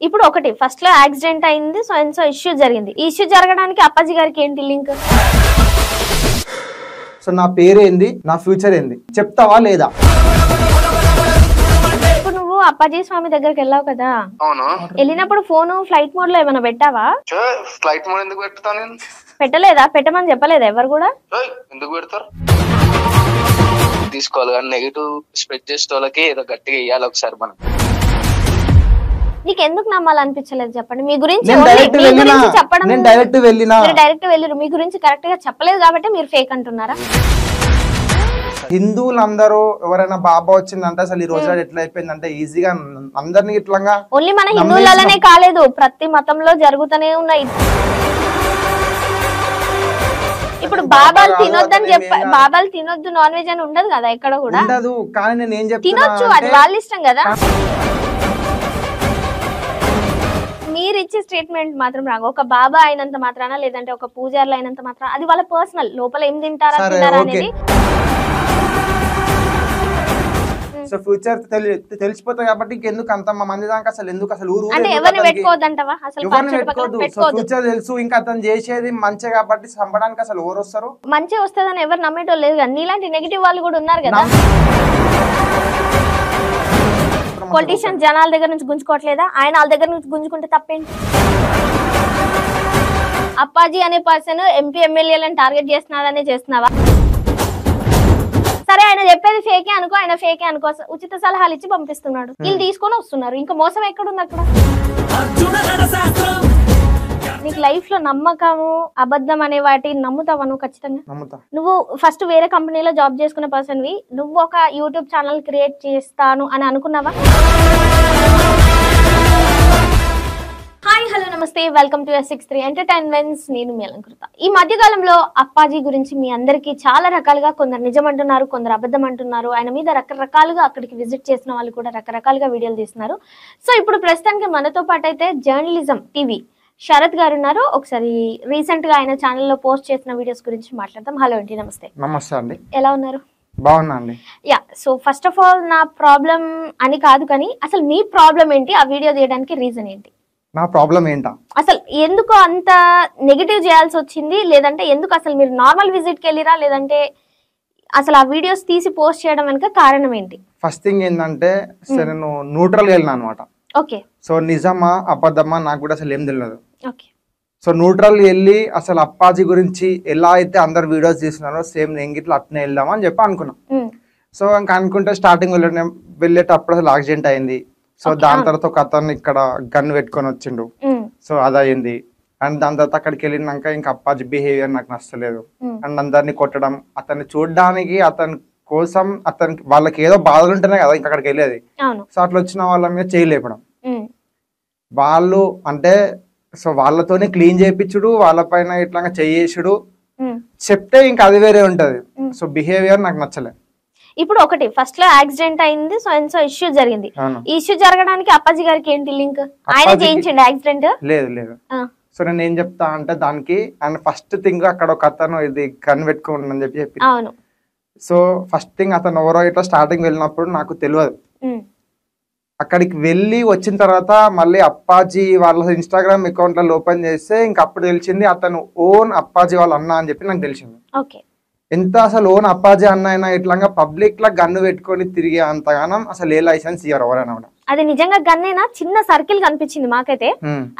ఇప్పుడు ఒకటి ఫస్ట్ లో యాక్సిడెంట్ అయింది, సో అండ్ సో ఇష్యూ జరిగింది. ఈ ఇష్యూ జరగడానికి అప్పాజీ గారికి ఏంటి లింక్? సో నా పేరు ఏంది, నా ఫ్యూచర్ ఏంది చెప్తావా లేదా? ఇప్పుడు నువ్వు అప్పాజీ స్వామి దగ్గరికి వెళ్ళావు కదా, అవును. వెళ్ళినప్పుడు ఫోన్ ఫ్లైట్ మోడ్ లో ఏమైనా పెట్టావా? ఫ్లైట్ మోడ్ ఎందుకు పెడతాను నేను? పెట్టలేదా? పెట్టమని చెప్పలేదా ఎవరు కూడా? ఎందుకు పెడతారు? తీసుకోవాలి కానీ నెగిటివ్ స్ప్రెడ్ చేసే వాళ్ళకి ఏదో గట్టిగా ఇవ్వాలి ఒకసారి మనం. నీకు ఎందుకు నమ్మాలనిపించలేదు చెప్పండి? మీ గురించి చెప్పడం డైరెక్ట్ వెళ్ళిరు, మీ గురించి కరెక్ట్ గా చెప్పలేదు కాబట్టి మీరు ఫేక్ అంటున్నారా? హిందువులందరూ ఎవరైనా బాబా వచ్చిందంటే అసలు ఈ రోజు ఎట్లా అయిపోయిందంటే ఈజీగా అందరినీ ఇట్లా ఓన్లీ మన హిందువులనే కాలేదు, ప్రతి మతంలో జరుగుతూనే ఉన్నాయి. ఇప్పుడు బాబాలు తినొద్దని బాబాలు తినొద్దు నాన్ వెజ్ అని ఉండదు కదా ఎక్కడ కూడా. ఉండదు, కానీ నేను ఏం చెప్తున్నా తినొచ్చు, అది వాళ్ళ ఇష్టం కదా. మీరు ఇచ్చే స్టేట్మెంట్ మాత్రం రాగా ఒక బాబా అయినంత మాత్రాన లేదంటే ఒక పూజారులు అయినంత మాత్రం అది వాళ్ళ పర్సనల్, లోపల ఏం తింటారా అనేది. సో ఫ్యూచర్ తెలిసిపోతాయి కాబట్టి ఇంకెందుకు అంత మంది దాకా అసలు ఎందుకు అసలు ఊరు అంటే ఎవరిని పెట్టుకోవద్దంటావా? అసలు ఫ్యూచర్ తెలుసు, ఇంకా అతను చేసేది మంచి కాబట్టి చంపడానికి అసలు ఎవరు వస్తారు? మంచి వస్తుందని ఎవరు నమ్మేటో లేదు కదా, నీలాంటి నెగిటివ్ వాళ్ళు కూడా ఉన్నారు కదా. పొలిటీషియన్ జనాల దగ్గర నుంచి గుంజుకోవట్లేదా? ఆయన వాళ్ళ దగ్గర నుంచి గుంజుకుంటే తప్పేంటి? అప్పాజీ అనే పర్సన్ ఎంపీ ఎమ్మెల్యేలను టార్గెట్ చేస్తున్నాడనే చేస్తున్నావా? సరే ఆయన చెప్పేది ఫేకే అనుకో, ఆయన ఫేకే అనుకో, ఉచిత సలహాలు ఇచ్చి పంపిస్తున్నాడు, వీళ్ళు తీసుకొని వస్తున్నారు. ఇంకా మోసం ఎక్కడుంది అక్కడ? నీకు లైఫ్ లో నమ్మకము అబద్ధం అనే వాటిని నమ్ముతావా నువ్వు? ఖచ్చితంగా నువ్వు ఫస్ట్ వేరే కంపెనీలో జాబ్ చేసుకునే పర్సన్ వి, నువ్వు ఒక యూట్యూబ్ ఛానల్ క్రియేట్ చేస్తాను అని అనుకున్నావా? హాయ్ హలో నమస్తే, వెల్కమ్ టు S63 ఎంటర్టైన్మెంట్స్. నేను మీ అలంకృత. ఈ మధ్యకాలంలో అప్పాజీ గురించి మీ అందరికి చాలా రకాలుగా, కొందరు నిజం అంటున్నారు, కొందరు అబద్ధం అంటున్నారు. ఆయన మీద రకరకాలుగా అక్కడికి విజిట్ చేసిన వాళ్ళు కూడా రకరకాలుగా వీడియోలు తీస్తున్నారు. సో ఇప్పుడు ప్రస్తుతానికి మనతో పాటు అయితే జర్నలిజం టీవీ శరత్ గారు ఉన్నారు. ఒకసారి రీసెంట్ గా ఆయన ఛానల్లో పోస్ట్ చేసిన వీడియోస్ గురించి మాట్లాడదాం. హలో అండి, నమస్తే. నమస్తే అండి, ఎలా ఉన్నారు? బాగున్నా అండి. Yeah, so first of all నా ప్రాబ్లం అని కాదు కానీ అసలు మీ ప్రాబ్లం ఏంటి, ఆ వీడియో తీయడానికి రీజన్ ఏంటి? నా ప్రాబ్లం ఏంటా? అసలు ఎందుకు అంత నెగిటివ్ చేయాల్సి వచ్చింది, లేదంటే ఎందుకు అసలు మీరు నార్మల్ విజిట్ కి వెళ్ళిరా, లేదంటే అసలు ఆ వీడియోస్ తీసి పోస్ట్ చేయడం వెనుక కారణం ఏంటి? ఫస్ట్ థింగ్ ఏంటంటే నేను న్యూట్రల్ గా వెళ్ళినా అనమాట. ఓకే. సో నిజమా అబద్ధమా నాకు కూడా అసలు ఏం తెలియదు. ఓకే. సో న్యూట్రల్ వెళ్ళి అసలు అప్పాజీ గురించి ఎలా అయితే అందరు వీడియోస్ తీస్తున్నారో సేమ్ నేను ఇట్లా అట్నే వెళ్దామని చెప్పి అనుకున్నాం. సో ఇంకా అనుకుంటే స్టార్టింగ్ వెళ్ళేటప్పుడు అసలు యాక్సిడెంట్ అయింది. సో దాని తర్వాత ఒక అతను ఇక్కడ గన్ పెట్టుకొని వచ్చిండు. సో అది అయింది. అండ్ దాని తర్వాత అక్కడికి వెళ్ళినాక ఇంకా అప్పాజీ బిహేవియర్ నాకు నచ్చలేదు. అండ్ అందరినీ కొట్టడం, అతన్ని చూడడానికి, అతని కోసం అతనికి వాళ్ళకి ఏదో బాధలు ఉంటేనే కదా ఇంకా అక్కడికి వెళ్ళేది. సో అట్లా వచ్చిన వాళ్ళ మీద చేయలేపడం, వాళ్ళు అంటే సో వాళ్ళతోనే క్లీన్ చేయించుడు, వాళ్ళపైన ఇట్లా చేయేసుడు, చెప్తే ఇంకా అది వేరే ఉంటది. సో బిహేవియర్ నాకు నచ్చలేదు. ఇప్పుడు ఒకటి ఫస్ట్ లో యాక్సిడెంట్ అయింది, సో అండ్ సో ఇష్యూ జరిగింది. ఈ ఇష్యూ జరగడానికి అప్పాజీ గారికి ఏంటి లింక్? ఆయన చేయించండి యాక్సిడెంట్? లేదు. సో నేను ఏం చెప్తా అంటే దానికి అండ్ ఫస్ట్ థింగ్ అక్కడ ఒక అతను ఇది గన్ పెట్టుకోండి అని చెప్పి. అవును. సో ఫస్ట్ థింగ్ అతను ఎవరో ఇట్లా స్టార్టింగ్ వెళ్ళినప్పుడు నాకు తెలియదు. అక్కడికి వెళ్ళి వచ్చిన తర్వాత మళ్ళీ అప్పాజీ వాళ్ళ ఇన్స్టాగ్రామ్ అకౌంట్లలో ఓపెన్ చేస్తే ఇంకా అప్పుడు తెలిసింది అతను ఓన్ అప్పాజీ వాళ్ళ అన్న అని చెప్పి నాకు తెలిసింది. ఓకే. ఎంత అసలు ఓన్ అప్పాజీ అన్న అయినా ఇట్లా పబ్లిక్ లా గన్ను పెట్టుకొని తిరిగే అంతగానం అసలు ఏ లైసెన్స్ ఇయ్యరు ఎవరైనా కూడా. అది నిజంగా గన్నేనా? చిన్న సర్కిల్ కనిపించింది మాకైతే,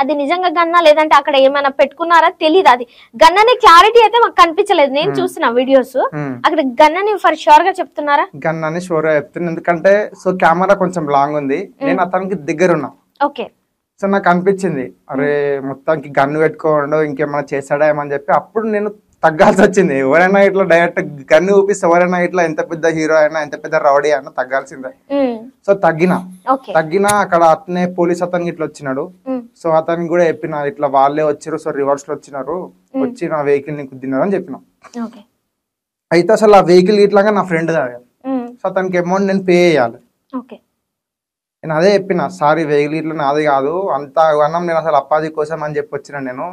అది నిజంగా గన్నా లేదంటే అక్కడ ఏమైనా పెట్టుకున్నారా తెలియదు. అది గన్ అనే క్లారిటీ అయితే మాకు కనిపించలేదు. నేను చూస్తున్నా వీడియోస్, అక్కడ గన్ అని ఫర్ షూర్ గా చెప్తున్నారా? గన్ అని షూర్ గా చెప్తున్నా, ఎందుకంటే సో కెమెరా కొంచెం లాంగ్ ఉంది, నేను అతనికి దగ్గర ఉన్నా. ఓకే. సో నాకు అనిపించింది అరే మొత్తానికి గన్ను పెట్టుకోండు ఇంకేమైనా చేస్తాడా ఏమని చెప్పి అప్పుడు నేను తగ్గాల్సి వచ్చింది. ఎవరైనా ఇట్లా డైరెక్ట్ గన్ను చూపిస్తే ఎవరైనా ఇట్లా ఎంత పెద్ద హీరో అయినా ఎంత పెద్ద రౌడీ అయినా తగ్గాల్సిందే. సో తగ్గిన అక్కడ అతనే పోలీస్ అతనికి ఇట్లా వచ్చినాడు. సో అతనికి కూడా చెప్పిన ఇట్లా వాళ్ళే వచ్చారు, సో రివర్స్ లో వచ్చినారు, వచ్చి నా వెహికల్ ని గుద్దినారు అని చెప్పిన. అయితే అసలు ఆ వెహికల్ ఇట్లాగా నా ఫ్రెండ్ కాదు. సో అతనికి అమౌంట్ నేను పే చేయాలి. నేను అదే చెప్పిన, సారీ వెహికల్ ఇట్లా నాది కాదు, అంత అన్నం నేను అసలు అప్పాజీ కోసం అని చెప్పి వచ్చిన నేను.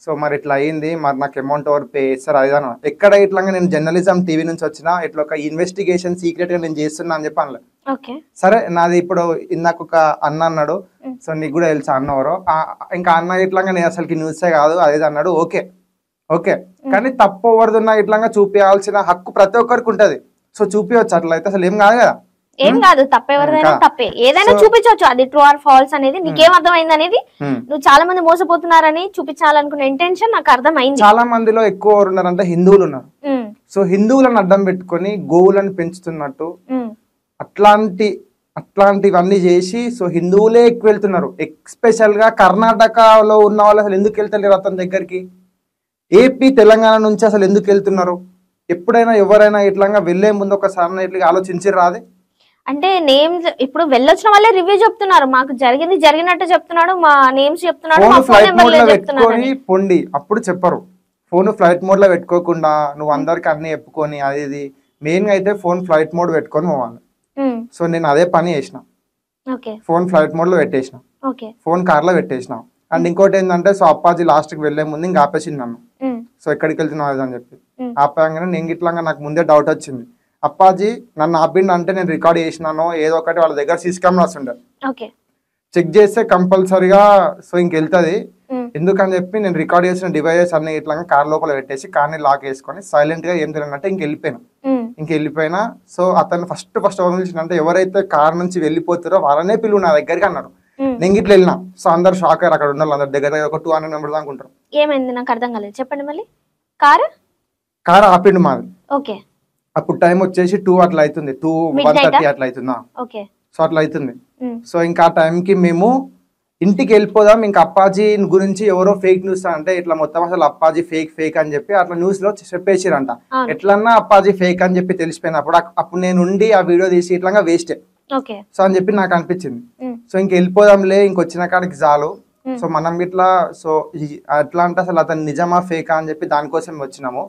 సో మరి ఇట్లా అయింది, మరి నాకు అమౌంట్ ఎవరు పే చేస్తారు అదిదాను. ఎక్కడ ఇట్లా నేను జర్నలిజం టీవీ నుంచి వచ్చిన ఇట్లా ఒక ఇన్వెస్టిగేషన్ సీక్రెట్ గా నేను చేస్తున్నా అని చెప్పి అనలేదు. ఓకే సరే నాది ఇప్పుడు ఇందాక ఒక అన్న అన్నాడు, సో నీకు కూడా తెలుసా అన్న ఎవరో, ఇంకా అన్న ఇట్లాగా నేను అసలుకి న్యూసే కాదు అదేది అన్నాడు. ఓకే ఓకే, కానీ తప్పు ఎవరిదున్నా ఇట్లాగా చూపించాల్సిన హక్కు ప్రతి ఒక్కరికి ఉంటది. సో చూపించవచ్చు, అట్లా అయితే అసలు ఏం కాదు కదా. ఏం కాదు, తప్పెవరిదైనా తప్పే, ఏదైనా చూపించవచ్చు. అది ట్రూ ఆర్ ఫాల్స్ అనేది నీకేం అర్థమైంది అనేది, నువ్వు చాలా మంది మోసపోతున్నారని చూపించాలనుకున్న ఇంటెన్షన్ నాకు అర్థమైంది. చాలా మందిలో ఎక్కువ ఎవరు ఉన్నారంటే హిందువులు ఉన్నారు. సో హిందువులను అడ్డం పెట్టుకొని గోవులను పెంచుతున్నట్టు అట్లాంటివన్నీ చేసి సో హిందువులే ఎక్కువ వెళ్తున్నారు. ఎస్పెషల్ గా కర్ణాటకలో ఉన్న వాళ్ళు అసలు ఎందుకు వెళ్తలేరు అతని దగ్గరికి? ఏపీ తెలంగాణ నుంచి అసలు ఎందుకు వెళ్తున్నారు? ఎప్పుడైనా ఎవరైనా ఇట్లా వెళ్లే ముందు ఒకసారి ఇట్లా ఆలోచించి రాదే? అంటే నేమ్స్ ఇప్పుడు వెళ్ళొచ్చిన వాళ్ళే రివ్యూ చెప్తున్నారు, మాకు జరిగినట్టు చెప్తున్నాడు, మా నేమ్స్ చెప్తున్నాడు, మా ఫోన్ నెంబర్ లేదు చెప్తున్నాడు. పొండి అప్పుడు చెప్పరు. ఫోన్ ఫ్లైట్ మోడ్ లో పెట్టుకోకుండా నువ్వు అందరికి అన్ని చెప్పుకొని అది మెయిన్ గా అయితే ఫోన్ ఫ్లైట్ మోడ్ పెట్టుకొని పోవాలి. సో నేను అదే పని చేసిన, ఫోన్ ఫ్లైట్ మోడ్ లో పెట్టేసిన, ఫోన్ కార్ లో పెట్టేసిన. అండ్ ఇంకోటి ఏంటంటే సో అప్పాజీ లాస్ట్ కి వెళ్లే ముందు ఇంకా ఆపేసింది నన్ను. సో ఎక్కడికి వెళ్తున్నావు అని చెప్పి ఆపేయంగానే నేను ఇట్లాగా నాకు ముందే డౌట్ వచ్చింది, అప్పాజీ నన్ను ఆపిండు అంటే నేను రికార్డ్ చేసినాను ఏదో ఒకటి, వాళ్ళ దగ్గర సీసీ కెమెరాస్ ఉండే, చెక్ చేస్తే కంపల్సరీగా సో ఇంకెళ్తుంది. ఎందుకని చెప్పి నేను రికార్డ్ చేసిన డివైజెస్ అన్ని ఇట్లా కార్ లోపల పెట్టేసి కార్ని లాక్ వేసుకొని సైలెంట్ గా ఏం తెలియనట్టే ఇంకెళ్ళిపోయినా. సో అతను ఫస్ట్ అంటే ఎవరైతే కార్ నుంచి వెళ్ళిపోతారో వాళ్ళనే పిలువు నా దగ్గరికి అన్నాడు. నేను ఇట్లా వెళ్ళినా. సో అందరు షాక్ అయ్యారు, అక్కడ ఉన్న అందరి దగ్గర ఒక 200 మెంబర్స్ అనుకుంటారు. ఏమైంది నాకు అర్థం కాలేదు, చెప్పండి మళ్ళీ. కార్ ఆపిండు మాది. అప్పుడు టైం వచ్చేసి 2 అట్లా అవుతుంది, 2:30 అట్లా అవుతుందా. సో అట్లా అవుతుంది. సో ఇంకా ఆ టైంకి మేము ఇంటికి వెళ్ళిపోదాం, ఇంకా అప్పాజీ గురించి ఎవరో ఫేక్ న్యూస్ అంటే ఇట్లా మొత్తం అసలు అప్పాజీ ఫేక్ అని చెప్పి అట్లా న్యూస్ లో చెప్పేసిరంట. ఎట్లన్నా అప్పాజీ ఫేక్ అని చెప్పి తెలిసిపోయినప్పుడు అప్పుడు నేను ఉండి ఆ వీడియో తీసి ఇట్లా వేస్టే. సో అని చెప్పి నాకు అనిపించింది. సో ఇంక వెళ్ళిపోదాంలే, ఇంకొచ్చిన కాడికి చాలు. సో మనం ఇట్లా సో ఎట్లా అంటే అసలు అతను నిజమా ఫేకా అని చెప్పి దానికోసం వచ్చినాము.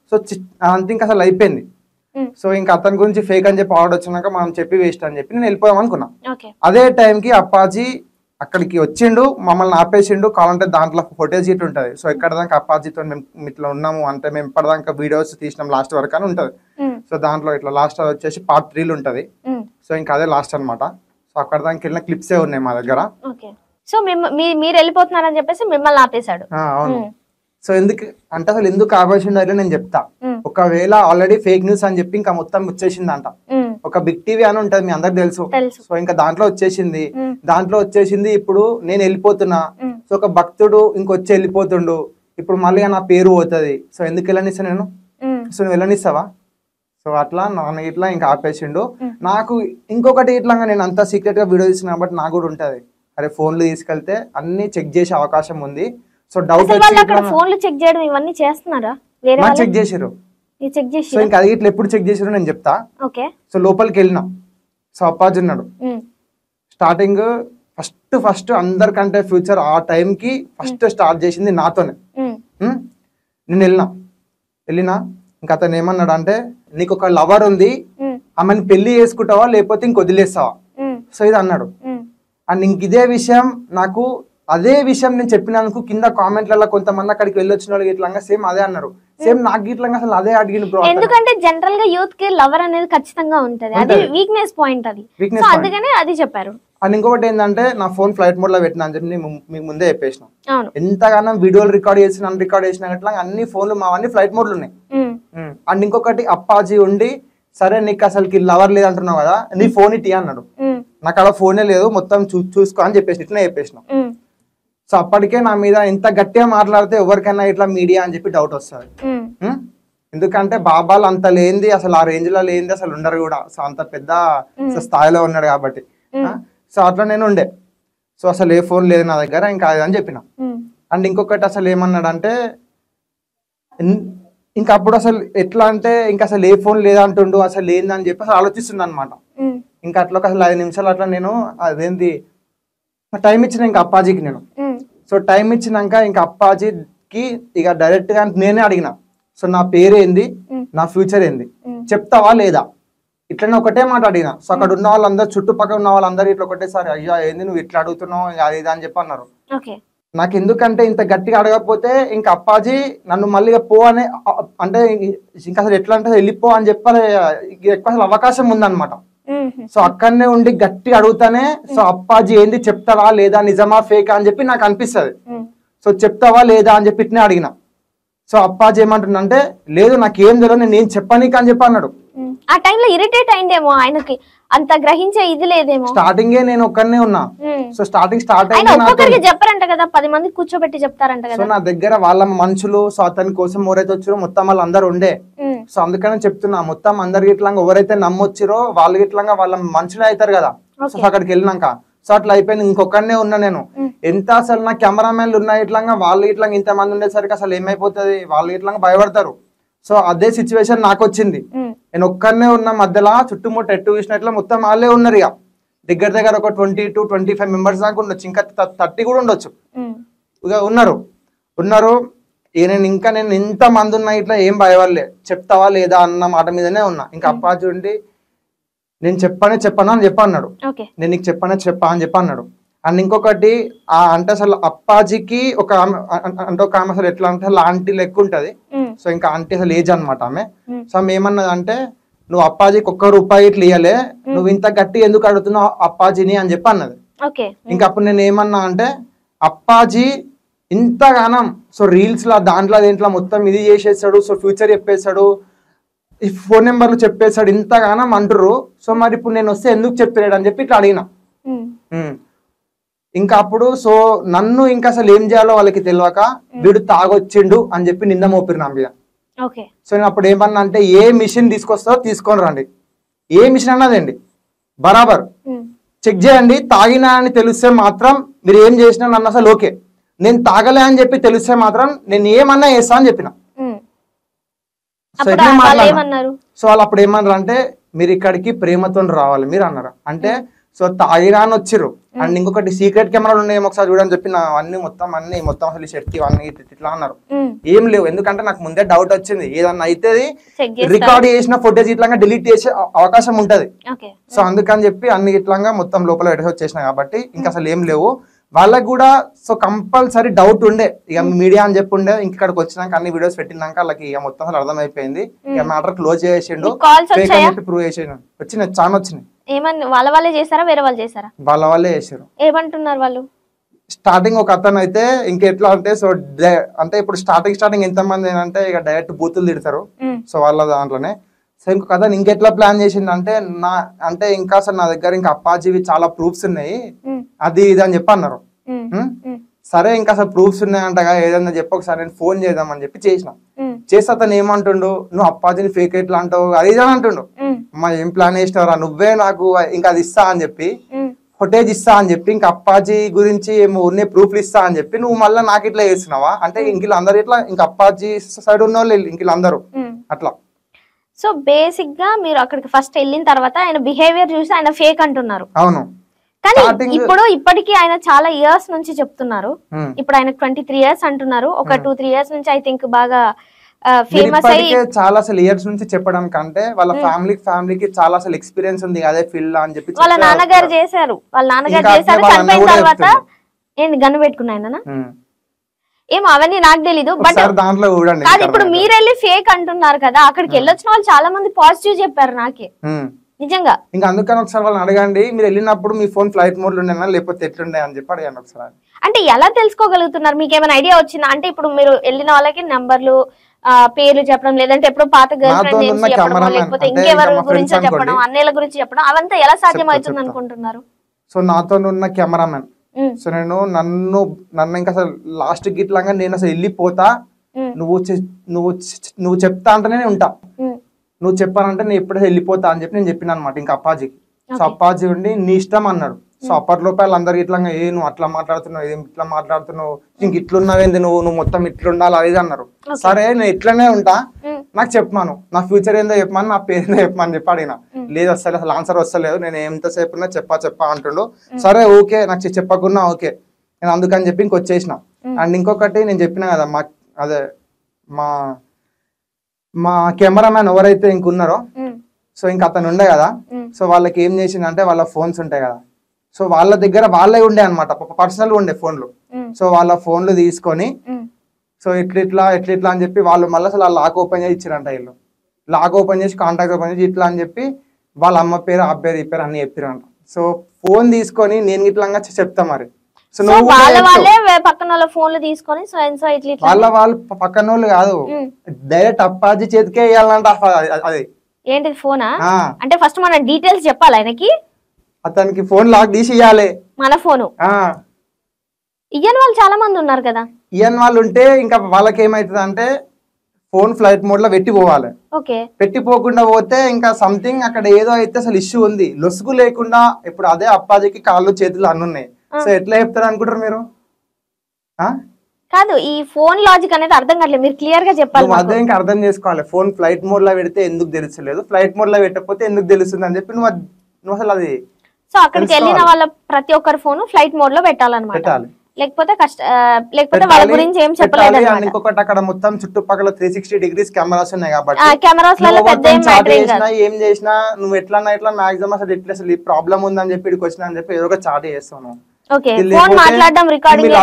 సో అంతే ఇంకా అసలు అయిపోయింది. సో ఇంకా అతని గురించి ఫేక్ అని చెప్పి ఆర్డర్ వచ్చినాక మనం చెప్పి వేస్ట్ అని చెప్పి నేను వెళ్ళిపోదాం అనుకున్నా. అదే టైంకి అప్పాజీ అక్కడికి వచ్చిండు, మమ్మల్ని ఆపేసిండు. కావాలంటే దాంట్లో ఫోటేజ్ ఇట్ ఉంటుంది. సో ఎక్కడ దాకా అప్పాజీతో మేము ఇట్లా ఉన్నాము అంటే మేము ఇప్పటిదాకా వీడియోస్ తీసినాం లాస్ట్ వరకు అని ఉంటది. సో దాంట్లో ఇట్లా లాస్ట్ వచ్చేసి part 3 ఉంటది. సో ఇంకా అదే లాస్ట్ అనమాట. సో అక్కడ దానికి వెళ్ళిన క్లిప్సే ఉన్నాయి మా దగ్గర. సో మీరు వెళ్ళిపోతున్నారని చెప్పేసి మిమ్మల్ని ఆపేశాడు. అవును. సో ఎందుకు అంటే అసలు ఎందుకు ఆపేసిండో అయితే నేను చెప్తా. ఒకవేళ ఆల్రెడీ ఫేక్ న్యూస్ అని చెప్పి ఇంకా మొత్తం వచ్చేసిందంట. ఒక బిగ్ టీవీ అని ఉంటది, మీ అందరికి తెలుసు. సో ఇంకా దాంట్లో వచ్చేసింది. ఇప్పుడు నేను వెళ్ళిపోతున్నా. సో ఒక భక్తుడు ఇంకొచ్చి వెళ్ళిపోతుండు, ఇప్పుడు మళ్ళీ నా పేరు పోతుంది. సో ఎందుకు వెళ్ళనిస్తా నేను? సో నువ్వు వెళ్ళనిస్తావా? సో అట్లా నాన్న ఇట్లా ఇంకా ఆపేసిండు. నాకు ఇంకొకటి ఇట్లా నేను అంతా సీక్రెట్ గా వీడియో తీసిన కాబట్టి నాకు కూడా ఉంటది, అరే ఫోన్లు తీసుకెళ్తే అన్ని చెక్ చేసే అవకాశం ఉంది. సో డౌట్ ఫోన్లు చెక్ చేయడం ఇవన్నీ చేస్తున్నారా? చెక్ చేసారు. సో ఇంకా అది ఇట్లా ఎప్పుడు చెక్ చేసారు నేను చెప్తా. సో లోపలికి వెళ్ళినా. సో అప్పాజీ ఉన్నాడు. స్టార్టింగ్ ఫస్ట్ అందరికంటే ఫ్యూచర్ ఆ టైంకి ఫస్ట్ స్టార్ట్ చేసింది నాతోనే. నేను వెళ్ళినా ఇంకా అతను ఏమన్నాడు అంటే, నీకు ఒక లవర్ ఉంది, ఆమెను పెళ్లి చేసుకుంటావా లేకపోతే ఇంక వదిలేస్తావా? సో ఇది అన్నాడు. అండ్ ఇంక ఇదే విషయం నాకు అదే విషయం నేను చెప్పినందుకు కింద కామెంట్లలో కొంతమంది అక్కడికి వెళ్ళొచ్చిన వాళ్ళు ఇట్లా సేమ్ అదే అన్నారు. సేమ్ నాకు ఇట్లా అసలు అదే అడిగిన బ్రో. ఎందుకంటే జనరల్ గా యూత్ కి లవర్ అనేది ఖచ్చితంగా ఉంటది, అది వీక్నెస్ పాయింట్, అది అందుకనే అది చెప్పారు. అండ్ ఇంకొకటి ఏంటంటే నా ఫోన్ ఫ్లైట్ మోడ్ లో పెట్టినా అని చెప్పి మీకు ముందే చెప్పేసిన. ఎంతగానో వీడియోలు రికార్డ్ చేసి అన్రికార్డ్ చేసిన అట్లా అన్ని ఫోన్లు మావన్నీ ఫ్లైట్ మోడ్ లో ఉన్నాయి. అండ్ ఇంకొకటి అప్పాజీ ఉండి, సరే నీకు అసలు లవర్ లేదంటున్నావు కదా, నీ ఫోన్ ఇటీ అన్నాడు. నాకు అలా ఫోనే లేదు, మొత్తం చూసుకో అని చెప్పేసి ఇట్లా చెప్పేసిన. సో అప్పటికే నా మీద ఇంత గట్టిగా మాట్లాడితే ఎవరికైనా ఇట్లా మీడియా అని చెప్పి డౌట్ వస్తుంది. ఎందుకంటే బాబాలు అంత లేనిది అసలు ఆ రేంజ్ లో లేనిది అసలు ఉండరు కూడా. సో అంత పెద్ద స్థాయిలో ఉన్నాడు కాబట్టి. సో అట్లా నేను ఉండే. సో అసలు ఏ ఫోన్ లేదు నా దగ్గర, ఇంకా అని చెప్పిన. అండ్ ఇంకొకటి అసలు ఏమన్నాడంటే, ఇంకా అప్పుడు అసలు ఎట్లా అంటే ఇంకా అసలు ఏ ఫోన్ లేదంటుండు, అసలు లేదని చెప్పి అసలు ఆలోచిస్తుంది అనమాట. ఇంకా అట్లా అసలు 5 నిమిషాలు అట్లా నేను అదేంటి టైం ఇచ్చిన ఇంకా అప్పాజీకి నేను. సో టైం ఇచ్చినాక ఇంకా అప్పాజీకి ఇక డైరెక్ట్ గా నేనే అడిగిన, సో నా పేరేంది, నా ఫ్యూచర్ ఏంది, చెప్తావా లేదా, ఇట్లనే ఒకటే మాట అడిగిన. సో అక్కడ ఉన్న వాళ్ళందరూ చుట్టుపక్కల ఉన్న వాళ్ళందరూ ఇట్లా ఒకటేసారి, అయ్యా ఏంది నువ్వు ఇట్లా అడుగుతున్నావు అది ఇది అని చెప్పి అన్నారు. నాకు ఎందుకంటే ఇంత గట్టిగా అడగకపోతే ఇంకా అప్పాజీ నన్ను మళ్ళీ పో అని అంటే ఇంకా అసలు ఎట్లా అంటే వెళ్ళిపో అని చెప్పాలి, ఎక్కువ అసలు అవకాశం ఉందన్నమాట. సో అక్కడనే ఉండి గట్టిగా అడుగుతానే సో అప్పాజీ ఏంది చెప్తావా లేదా, నిజమా ఫేకా అని చెప్పి నాకు అనిపిస్తుంది. సో చెప్తావా లేదా అని చెప్పి ఇట్నే అడిగిన. సో అప్పాజీ ఏమంటుండంటే లేదు నాకేం తెలియదు, నేను ఏం చెప్పనీక అని చెప్పి అన్నాడు. ఆ టైంలో ఇరిటేట్ అయిందేమో, ఆయనకి అంత గ్రహించే ఇది లేదేమో. స్టార్టింగే నేను ఒక్కనే ఉన్నా. సో స్టార్ట్ ఒక్కొక్కరికి చెప్పారంట కదా, 10 మంది కూర్చోబెట్టి చెప్తారంట కదా. సో నా దగ్గర వాళ్ళ మనుషులు, సో అతని కోసం ఎవరైతే వచ్చారో మొత్తం వాళ్ళు అందరు ఉండే. సో అందుకనే చెప్తున్నా, మొత్తం అందరికి ఇట్లా ఎవరైతే నమ్మొచ్చిరో వాళ్ళకి ఇట్లా వాళ్ళ మనుషులే అవుతారు కదా. సో అక్కడికి వెళ్ళినాక సో అట్లా అయిపోయింది. ఇంకొకనే ఉన్నా నేను. ఎంత అసలు నా కెమెరామెన్లు ఉన్నాయి ఇట్లా, వాళ్ళు ఇట్లా ఇంతమంది ఉండేసరికి అసలు ఏమైపోతుంది, వాళ్ళు ఇట్లా భయపడతారు. సో అదే సిచ్యువేషన్ నాకు వచ్చింది. నేను ఒక్కనే ఉన్న మధ్యలో చుట్టుముట్టు ఎట్టు చూసినట్లా మొత్తం వాళ్ళే ఉన్నారు. ఇక దగ్గర దగ్గర ఒక 20 to 25 మెంబర్స్ దాకా ఉండొచ్చు, ఇంకా 30 కూడా ఉండొచ్చు. ఇక ఉన్నారు. నేను ఇంత మంది ఉన్నా ఇట్లా ఏం భయపడలే. చెప్తావా లేదా అన్న మాట మీదనే ఉన్నా. ఇంకా అప్పాజీ ఉండి నేను చెప్పను అని చెప్పన్నాడు. నేను నీకు చెప్పా అని చెప్పన్నాడు. అండ్ ఇంకొకటి అంటే అసలు అప్పాజీకి ఒక ఆమె అసలు ఎట్లా అంటే ఆంటీ లెక్క ఉంటది. సో ఇంకా ఆంటీ అసలు ఏజ్ అనమాట ఆమె. సో ఆమె ఏమన్నది అంటే, నువ్వు అప్పాజీకి ₹1 ఇట్లా ఇయ్యలే, నువ్వు ఇంత గట్టి ఎందుకు అడుగుతున్నావు అప్పాజీని అని చెప్పి అన్నది. ఇంకా అప్పుడు నేను ఏమన్నా అంటే, అప్పాజీ ఇంతగానం సో రీల్స్ లా దీంట్లో మొత్తం ఇది చేసేసాడు, సో ఫ్యూచర్ చెప్పేశాడు, ఈ ఫోన్ నెంబర్లు చెప్పేశాడు, ఇంతగానం అంటారు. సో మరి ఇప్పుడు నేను వస్తే ఎందుకు చెప్పలేడు అని చెప్పి ఇట్లా అడిగిన. ఇంకా అప్పుడు సో నన్ను ఇంకా అసలు ఏం చేయాలో వాళ్ళకి తెలియక వీడు తాగొచ్చిండు అని చెప్పి నింద మోపిరు నా మీద. సో నేను అప్పుడు ఏమన్నా అంటే, ఏ మిషన్ తీసుకొస్తారో తీసుకొని రండి, ఏ మిషన్ అన్నదండి బరాబర్ చెక్ చేయండి, తాగినా అని తెలిస్తే మాత్రం మీరు ఏం చేసినా నన్ను అసలు ఓకే, నేను తాగలే అని చెప్పి తెలిస్తే మాత్రం నేను ఏమన్నా చేస్తా అని చెప్పిన. సో వాళ్ళు అప్పుడు ఏమన్నారు అంటే, మీరు ఇక్కడికి ప్రేమతో రావాలి మీరు అన్నారు. అంటే సో తాగిరా అని వచ్చిర్రు. అండ్ ఇంకొకటి సీక్రెట్ కెమెరాలు ఉన్నాయి ఒకసారి చూడని చెప్పి అన్ని మొత్తం అసలు శక్తి ఇవన్నీ ఇట్లా అన్నారు. ఏం లేవు, ఎందుకంటే నాకు ముందే డౌట్ వచ్చింది, ఏదన్నా అయితే రికార్డ్ చేసిన ఫుటేజ్ ఇట్లా డిలీట్ చేసే అవకాశం ఉంటది. సో అందుకని చెప్పి అన్ని ఇట్లా మొత్తం లోపల పెట్టేసి వచ్చేసిన కాబట్టి ఇంకా అసలు ఏం లేవు. వాళ్ళకి కూడా సో కంపల్సరీ డౌట్ ఉండే, ఇక మీడియా అని చెప్పి ఉండే. ఇక్కడికి వచ్చినాక అన్ని వీడియోస్ పెట్టినాక వాళ్ళకి ఇక మొత్తం అసలు అర్థమైపోయింది. ఇక మ్యాటర్ క్లోజ్ చేసిండు, ఫేక్ అని చెప్పి ప్రూవ్ చేసిండు. వచ్చినాయి, చాలా వచ్చినాయి. ఏమన్నా వాళ్ళే చేసారా వేరే వాళ్ళు చేసారా? వాళ్ళే చేసారు. ఏమంటున్నారు వాళ్ళు? స్టార్టింగ్ ఒక అతను అయితే ఇంకెట్లా అంటే సో అంటే ఇప్పుడు స్టార్టింగ్ ఎంత మంది అంటే ఇక డైరెక్ట్ బూతులు తిడతారు. సో వాళ్ళ దాంట్లోనే సో ఇంకొక అతను ఇంకెట్లా ప్లాన్ చేసింది అంటే ఇంకా అసలు నా దగ్గర ఇంకా అప్పాజీవి చాలా ప్రూఫ్స్ ఉన్నాయి అది ఇది అని చెప్పి అన్నారు. సరే ఇంకా అసలు ప్రూఫ్స్ ఉన్నాయంటగా, ఏదన్నా చెప్పి ఒకసారి నేను ఫోన్ చేద్దామని చెప్పి చేస్తే అతను ఏమంటుండు, నువ్వు అప్పాజీని ఫేక్ ఎట్లా అంటావు అది ఇది అని అంటుండు. అమ్మా ఏం ప్లాన్ చేసినవరా నువ్వే, నాకు ఇంకా అది ఇస్తా అని చెప్పి ఫుటేజ్ ఇస్తా అని చెప్పి ఇంకా అప్పాజీ గురించి ఉన్న ప్రూఫ్లు ఇస్తా అని చెప్పి నువ్వు మళ్ళీ నాకు ఇట్లా చేస్తున్నావా అంటే ఇంక అందరు ఇట్లా ఇంకా అప్పాజీ సైడ్ ఉన్న వాళ్ళు ఇంక అందరూ అట్లా. సో బేసిక్ గా మీరు అక్కడికి ఫస్ట్ వెళ్ళిన తర్వాత ఆయన బిహేవియర్ చూసి ఆయన ఫేక్ అంటున్నారు. అవును, కానీ ఇప్పటికీ ఆయన చాలా ఇయర్స్ నుంచి చెప్తున్నారు. ఇప్పుడు ఆయన 23 years అంటున్నారు. ఒక 2-3 years నుంచి ఐ థింక్ బాగా ఫేమస్ అయ్యి చాలా అసలు ఇయర్స్ నుంచి చెప్పడం కంటే వాళ్ళ ఫ్యామిలీకి చాలా అసలు ఎక్స్పీరియన్స్ ఉంది అదే ఫీల్డ్ అని చెప్పి వాళ్ళ నాన్నగారు చేశారు. చనిపోయిన తర్వాత ఏంది గన్ను పెట్టుకున్నాయన ఏమో అవన్నీ నాకు తెలీదు. బట్ కాదు, ఇప్పుడు మీరెళ్ళి ఫేక్ అంటున్నారు కదా, అక్కడికి వెళ్ళొచ్చిన వాళ్ళు చాలా మంది పాజిటివ్ చెప్పారు నాకే నిజంగా. ఇంకా అందుకని ఒకసారి వాళ్ళని అడగండి, మీరు వెళ్ళినప్పుడు మీ ఫోన్ ఫ్లైట్ మోడ్ లో ఉండేనా లేకపోతే ఎట్లుండే అని చెప్పి అడగండి ఒకసారి. అంటే ఎలా తెలుసుకోగలుగుతున్నారు, మీకు ఏమైనా ఐడియా వచ్చిందా? అంటే ఇప్పుడు మీరు వెళ్ళిన వాళ్ళకి నంబర్లు పేర్లు చెప్పడం, లేదంటే ఎప్పుడు పాత గర్ల్ ఫ్రెండ్ నేమ్స్ చెప్పడం, లేకపోతే ఇంకెవరి గురించి చెప్పడం, అన్నయ్యల గురించి చెప్పడం, అవంతా ఎలా సాధ్యం అవుతుంది అనుకుంటున్నారు? సో నాతో ఉన్న కెమెరామెన్ సో నన్ను ఇంకా అసలు లాస్ట్ గిట్లాగా నేను అసలు వెళ్ళిపోతా, నువ్వు చెప్తా అంటేనే ఉంటా, నువ్వు చెప్పానంటే నేను ఎప్పుడైతే వెళ్ళిపోతా అని చెప్పి నేను చెప్పిన అనమాట ఇంకా అప్పాజీకి. సో అప్పాజీ ఉండి నీ ఇష్టం అన్నాడు. సో అప్పటి రూపాయలు అందరికి ఇట్లా నువ్వు అట్లా మాట్లాడుతున్నావు, ఏం ఇట్లా మాట్లాడుతున్నావు, ఇంక ఇట్లున్నావేంది నువ్వు మొత్తం ఇట్లుండాలి అది అన్నారు. సరే నేను ఇట్లనే ఉంటా, నాకు చెప్పమాను, నా ఫ్యూచర్ ఏందో చెప్పమని, నా పేరు ఏందో చెప్పమని చెప్పి అడిగిన. లేదు అసలు ఆన్సర్ వస్తలేదు, నేను ఎంతసేపు ఉన్నా చెప్పా అంటుండు. సరే ఓకే, నాకు చెప్పకున్నా ఓకే, నేను అందుకని చెప్పి ఇంకొచ్చేసిన. అండ్ ఇంకొకటి నేను చెప్పిన కదా మా కెమెరామ్యాన్ ఎవరైతే ఇంకున్నారో సో ఇంక అతను ఉండే కదా, సో వాళ్ళకి ఏం చేసిందంటే వాళ్ళ ఫోన్స్ ఉంటాయి కదా, సో వాళ్ళ దగ్గర వాళ్ళే ఉండే అనమాట, పర్సనల్ ఉండే ఫోన్లు. సో వాళ్ళ ఫోన్లు తీసుకొని సో ఇట్లా అని చెప్పి వాళ్ళు మళ్ళీ అసలు లాక్ ఓపెన్ చేసి ఇచ్చారంట. వీళ్ళు లాక్ ఓపెన్ చేసి కాంటాక్ట్ ఓపెన్ చేసి ఇట్లా అని చెప్పి వాళ్ళ అమ్మ పేరు ఆ పేరు ఈ పేరు అన్ని చెప్పిరంట. సో ఫోన్ తీసుకొని నేను ఇట్లా చెప్తా మరి. సో సో వాళ్ళ వాళ్ళే పక్కన వాళ్ళ ఫోన్లు తీసుకొని సో ఇట్లా వాళ్ళు పక్కన వాళ్ళు కాదు, డైరెక్ట్ అప్పాజీ చేతికే వేయాలంట అది. ఏంటిది ఫోనా? అంటే ఫస్ట్ మన డీటెయిల్స్ చెప్పాలి ఆయనకి, అతనికి ఫోన్ లాక్ తీసి ఇవ్వాలి మన ఫోను. ఇయ్యని వాళ్ళు చాలా మంది ఉన్నారు కదా. ఇయ్యని వాళ్ళు ఉంటే ఇంకా వాళ్ళకి ఏమైతుంది అంటే ఫోన్ ఫ్లైట్ మోడ్ లో పెట్టి పోవాలి. పెట్టిపోకుండా పోతే ఇంకా సంథింగ్ అక్కడ ఏదో అయితే అసలు ఇష్యూ ఉంది. లొసుగు లేకుండా ఇప్పుడు అదే అప్పాజీకి కాళ్ళు చేతులు అన్నున్నాయి. సో ఎట్లా చెప్తారు అనుకుంటారు మీరు? కాదు, ఈ ఫోన్ లాజిక్ అనేది అర్థం కావట్లేదు, మీరు క్లియర్ గా చెప్పాలి. అదే ఇంకా అర్థం చేసుకోవాలి. ఫోన్ ఫ్లైట్ మోడ్ లో పెడితే ఎందుకు తెలుస్తలేదు, ఫ్లైట్ మోడ్ లో పెట్టకపోతే ఎందుకు తెలుస్తుంది అని చెప్పి నువ్వు అసలు అది. సో అక్కడికి వెళ్ళిన వాళ్ళ ప్రతి ఒక్కరి ఫోన్ ఫ్లైట్ మోడ్ లో పెట్టాలన్నమాట. లేకపోతే వాళ్ళ గురించి ఏం చెప్పలేదు. ఇంకొకటి అక్కడ మొత్తం చుట్టుపక్కల 360 degrees కెమెరాస్ ఉన్నాయి కాబట్టి ఏం చేసినా నువ్వు ఎట్లా మాక్సిమం అసలు ఎట్లా అసలు ఈ ప్రాబ్లం ఉందని చెప్పి ఇక్కడికి వచ్చినా అని చెప్పి ఏదో ఒక చాట్ చేస్తాను. ఫోన్ మాట్లాడడం రికార్డింగ్.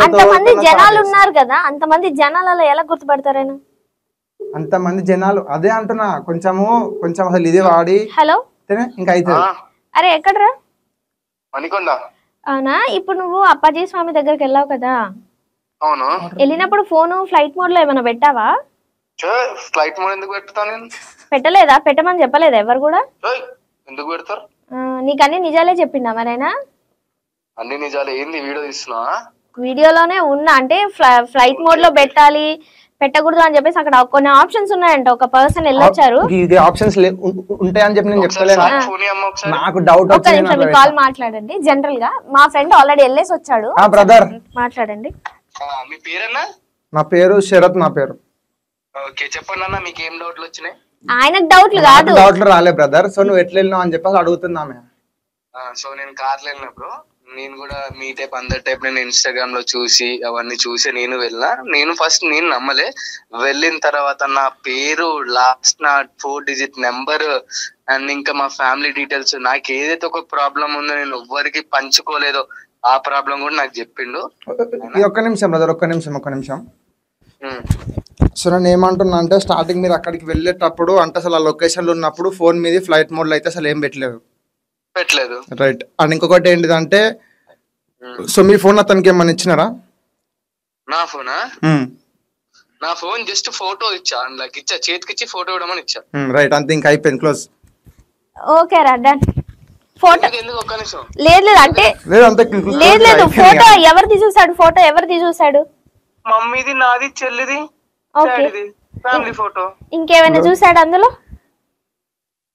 అంతమంది జనాలు ఉన్నారు కదా, అంతమంది జనాలలో ఎలా గుర్తుపడతారైనా? అంతమంది జనాలు అదే అంటున్నా, కొంచెం అసలు ఇదే వాడి. హలో ఇంకా అయితే అరే ఎక్కడరా? మణికొండ. అవునా? ఇప్పుడు నువ్వు అప్పాజీ స్వామి దగ్గరికి వెళ్ళావు కదా, అవును. వెళ్ళినప్పుడు ఫోన్ ఫ్లైట్ మోడ్ లో ఏమైనా పెట్టావా? ఫ్లైట్ మోడ్ ఎందుకు పెడతా? నేను పెట్టలేదా? పెట్టమని చెప్పలేదా ఎవరు కూడా? ఎందుకు పెడతారు? నీకు అన్ని నిజాలే చెప్పిండా మరైనా? అన్ని నిజాలే. ఏంది వీడియో తీస్తున్నా? వీడియోలోనే ఉన్నా. అంటే ఫ్లైట్ మోడ్ లో పెట్టాలి పెట్టకూడదు అని చెప్పేసి అక్కడ కొన్ని ఆప్షన్స్ ఉన్నాయంట. ఒక పర్సన్ వెళ్ళొచ్చారు, ఆప్షన్స్ ఉంటాయని చెప్పి నేను చెప్పలేను. నాకు డౌట్ వచ్చింది. కాల్ మాట్లాడండి. జనరల్ గా మా ఫ్రెండ్ ఆల్రెడీ వెళ్ళేసి వచ్చాడు. బ్రదర్ మాట్లాడండి. మీ పేరన్నా? నా పేరు శరత్. నా పేరు చెప్పండి అన్న. మీకు ఏం డౌట్లు వచ్చినాయి? ఆయనకు డౌట్లు కాదు. డౌట్లు రాలే బ్రదర్. సో నువ్వు ఎట్లా వెళ్ళినావు అని చెప్పేసి అడుగుతున్నా. సో నేను కార్లో వెళ్ళినప్పుడు నేను కూడా మీ టైప్ అందరి టైప్ నేను ఇన్స్టాగ్రామ్ లో చూసి అవన్నీ చూసి నేను వెళ్ళినా. నేను ఫస్ట్ నమ్మలే. వెళ్ళిన తర్వాత నా పేరు, లాస్ట్ నా 4 digit నెంబర్ అండ్ ఇంకా మా ఫ్యామిలీ డీటెయిల్స్, నాకు ఏదైతే ఒక ప్రాబ్లం ఉందో నేను ఎవ్వరికి పంచుకోలేదో ఆ ప్రాబ్లం కూడా నాకు చెప్పిండు. ఒక్క నిమిషం బ్రదర్, ఒక్క నిమిషం. సో నేను ఏమంటున్నా అంటే స్టార్టింగ్ మీరు అక్కడికి వెళ్ళేటప్పుడు అంటే అసలు ఆ లొకేషన్ లో ఉన్నప్పుడు ఫోన్ మీద ఫ్లైట్ మోడ్ లో అయితే అసలు ఏం పెట్టలేదు. రైట్. అండ్ ఇంకొకటి ఏంటిదంటే సో మీ ఫోన్ అతనికి ఏమన్నా ఇచ్చినారా? నా ఫోనా? నా ఫోన్ జస్ట్ ఫోటో ఇచ్చా, చేతికిచ్చి ఫోటో ఇవ్వమని ఇచ్చా. రైట్, అంతే. ఇంకా అయిపోయింది, క్లోజ్. ఓకే రా, డన్. ఫోటో ఎందుకు? ఒక్క నిమిషం. లేదు అంటే లేదు. ఫోటో ఎవరు తీసేసాడు? ఫోటో ఎవరు తీసేసాడు? మమ్మీది, నాది, చెల్లిది, ఫ్యామిలీ ఫోటో. ఇంకేమైనా చూసాడు అందులో?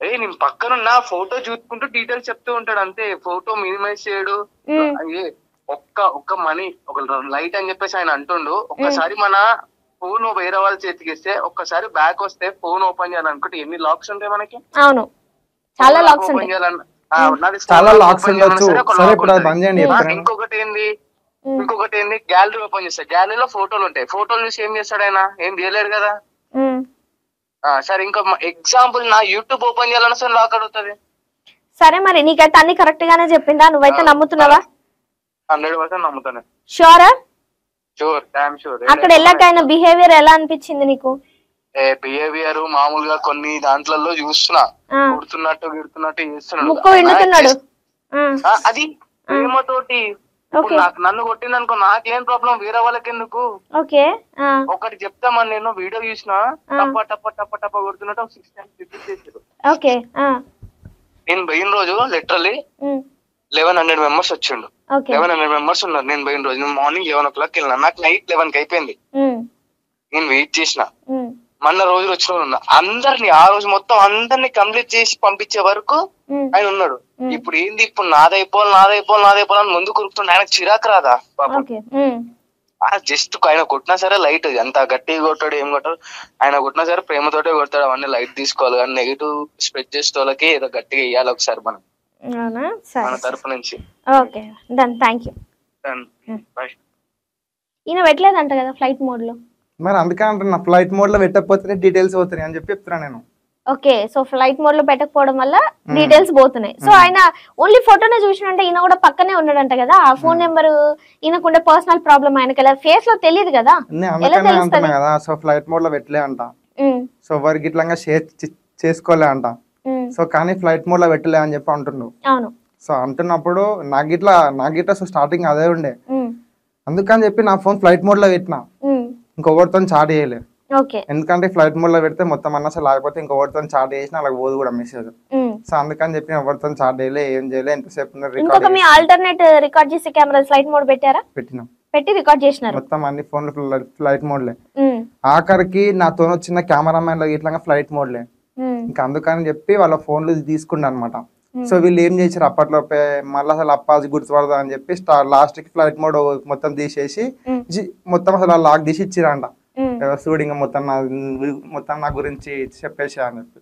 నేను పక్కనున్న ఫోటో చూసుకుంటూ డీటెయిల్స్ చెప్తూ ఉంటాడు అంతే. ఫోటో మినిమైజ్ చేయడు. ఒక్క మనీ ఒక లైట్ అని చెప్పేసి ఆయన అంటుండు. ఒక్కసారి మన ఫోన్ వేరే వాళ్ళ చేతికి ఇస్తే ఒక్కసారి బ్యాక్ వస్తే ఫోన్ ఓపెన్ చేయాలనుకుంటే ఎన్ని లాక్స్ ఉంటాయి మనకి? అవును, చాలా లాక్స్ ఓపెన్ చేయాలన్న. ఇంకొకటి ఏంది గ్యాలరీ ఓపెన్ చేస్తాడు. గ్యాలరీలో ఫోటోలు ఉంటాయి. ఫోటోలు చూసి ఏం చేస్తాడు ఆయన? ఏం చేయలేడు కదా. సరే, ఇంకో ఎగ్జాంపుల్ నా యూట్యూబ్ ఓపెన్ చేయాలన్నా సరే లాక్ అడుగుతుంది. సరే, మరి నీకైతే అన్ని కరెక్ట్ గానే చెప్పిందా? నువ్వైతే నమ్ముతున్నావా? 100% నమ్ముతాను. షూరా? Sure, damn sure. అక్కడ వెళ్ళాక ఆయన బిహేవియర్ ఎలా అనిపించింది నీకు? బిహేవియర్ మామూలుగా కొన్ని దాంట్లలో చూస్తున్నా, గుర్తున్నట్టు చేస్తున్నాడు. ముక్కు విండుతున్నాడు. అది ప్రేమతోటి. నన్ను కొట్టిందనుకో నాకేం ప్రాబ్లం, వేరే వాళ్ళకి ఎందుకు? ఒకటి చెప్తామని నేను వీడియో చూసినా టప్ప టప్ప టప్ప టప్ప కొడుతున్నట్టు 6 times రిపీట్ చేశారు. నేను పోయిన రోజు లిటరల్లీ 1100 members వచ్చిండు. 1100 members ఉన్నారు. నేను పోయిన రోజు మార్నింగ్ 11 o'clock వెళ్ళినా, నాకు నైట్ 11కి అయిపోయింది. నేను వెయిట్ చేసిన. మొన్న రోజులు వచ్చిన అందరిని ఆ రోజు మొత్తం అందరినీ కంప్లీట్ చేసి పంపించే వరకు ఆయన ఉన్నాడు. ఇప్పుడు ఏంది, ఇప్పుడు నాదైపోవాలని ముందు కురుకుతుండే. ఆయన చిరాకు రాదా పాపం? జస్ట్ ఆయన కొట్టినా సరే లైట్, ఎంత గట్టిగా కొట్టాడు ఏం కొట్టాడు, ఆయన కొట్టినా సరే ప్రేమతోటే కొడతాడు. అవన్నీ లైట్ తీసుకోవాలి. కానీ నెగిటివ్ స్ప్రెడ్ చేసే వాళ్ళకి ఏదో గట్టిగా ఇవ్వాలి ఒకసారి మనం మన తరఫు నుంచి. ఈయన పెట్టలేదంట కదా ఫ్లైట్ మోడ్ లో? మరి అందుకే అంటున్నా, ఫ్లైట్ మోడ్ లో పెట్టకపోతే డీటెయిల్స్ పోతున్నాయి అని చెప్పి చెప్తున్నా నేను. ఓకే, సో ఫ్లైట్ మోడ్ లో పెట్టకపోవడం వల్ల డీటెయిల్స్ పోతున్నాయి. సో ఆయన ఓన్లీ ఫోటోనే చూసినంటే ఈయన కూడా పక్కనే ఉన్నాడంట కదా. ఆ ఫోన్ నెంబర్ ఈయనకుండే పర్సనల్ ప్రాబ్లమ్ ఆయనకి ఫేస్ లో తెలియదు కదా. సో ఫ్లైట్ మోడ్ లో పెట్టలే అంట. సో వారికి ఇట్లా షేర్ చేసుకోలే అంట. సో కానీ ఫ్లైట్ మోడ్ లో పెట్టలే అని చెప్పి అంటున్నావు. సో అంటున్నప్పుడు నాకు ఇట్లా సో స్టార్టింగ్ అదే ఉండే, అందుకని చెప్పి నా ఫోన్ ఫ్లైట్ మోడ్ లో పెట్టినా, ఇంకొకరితో చాట్ చేయలేదు. ఎందుకంటే ఫ్లైట్ మోడ్ లో పెడితే మొత్తం అన్న అసలు లేకపోతే ఇంకొకరితో చాట్ చేసినా అలా పోదు కూడా మెసేజ్. సో అందుకని చెప్పి ఎవరితో చాట్ చేయలే, ఏం చేయలే. ఎంతసేపు రికార్డ్ చేసే కెమెరా ఫ్లైట్ మోడ్ పెట్టారా? పెట్టినాం, పెట్టి రికార్డ్ చేసినారు మొత్తం అన్ని ఫోన్లు ఫ్లైట్ మోడ్ లే. ఆఖరికి నాతో వచ్చిన కెమెరామెన్ లో ఇట్లా ఫ్లైట్ మోడ్ లే. ఇంకా అందుకని చెప్పి వాళ్ళ ఫోన్లు తీసుకుంటా అనమాట. సో వీళ్ళు ఏం చేశారు అప్పట్లో మళ్ళీ అసలు అప్పాజీ గుర్తుపడదా అని చెప్పి లాస్ట్ కి ఫ్లైట్ మోడ్ మొత్తం తీసేసి మొత్తం అసలు లాక్ తీసి ఇచ్చిరంట. షూటింగ్ మొత్తం నా గురించి చెప్పేసి అని చెప్పి.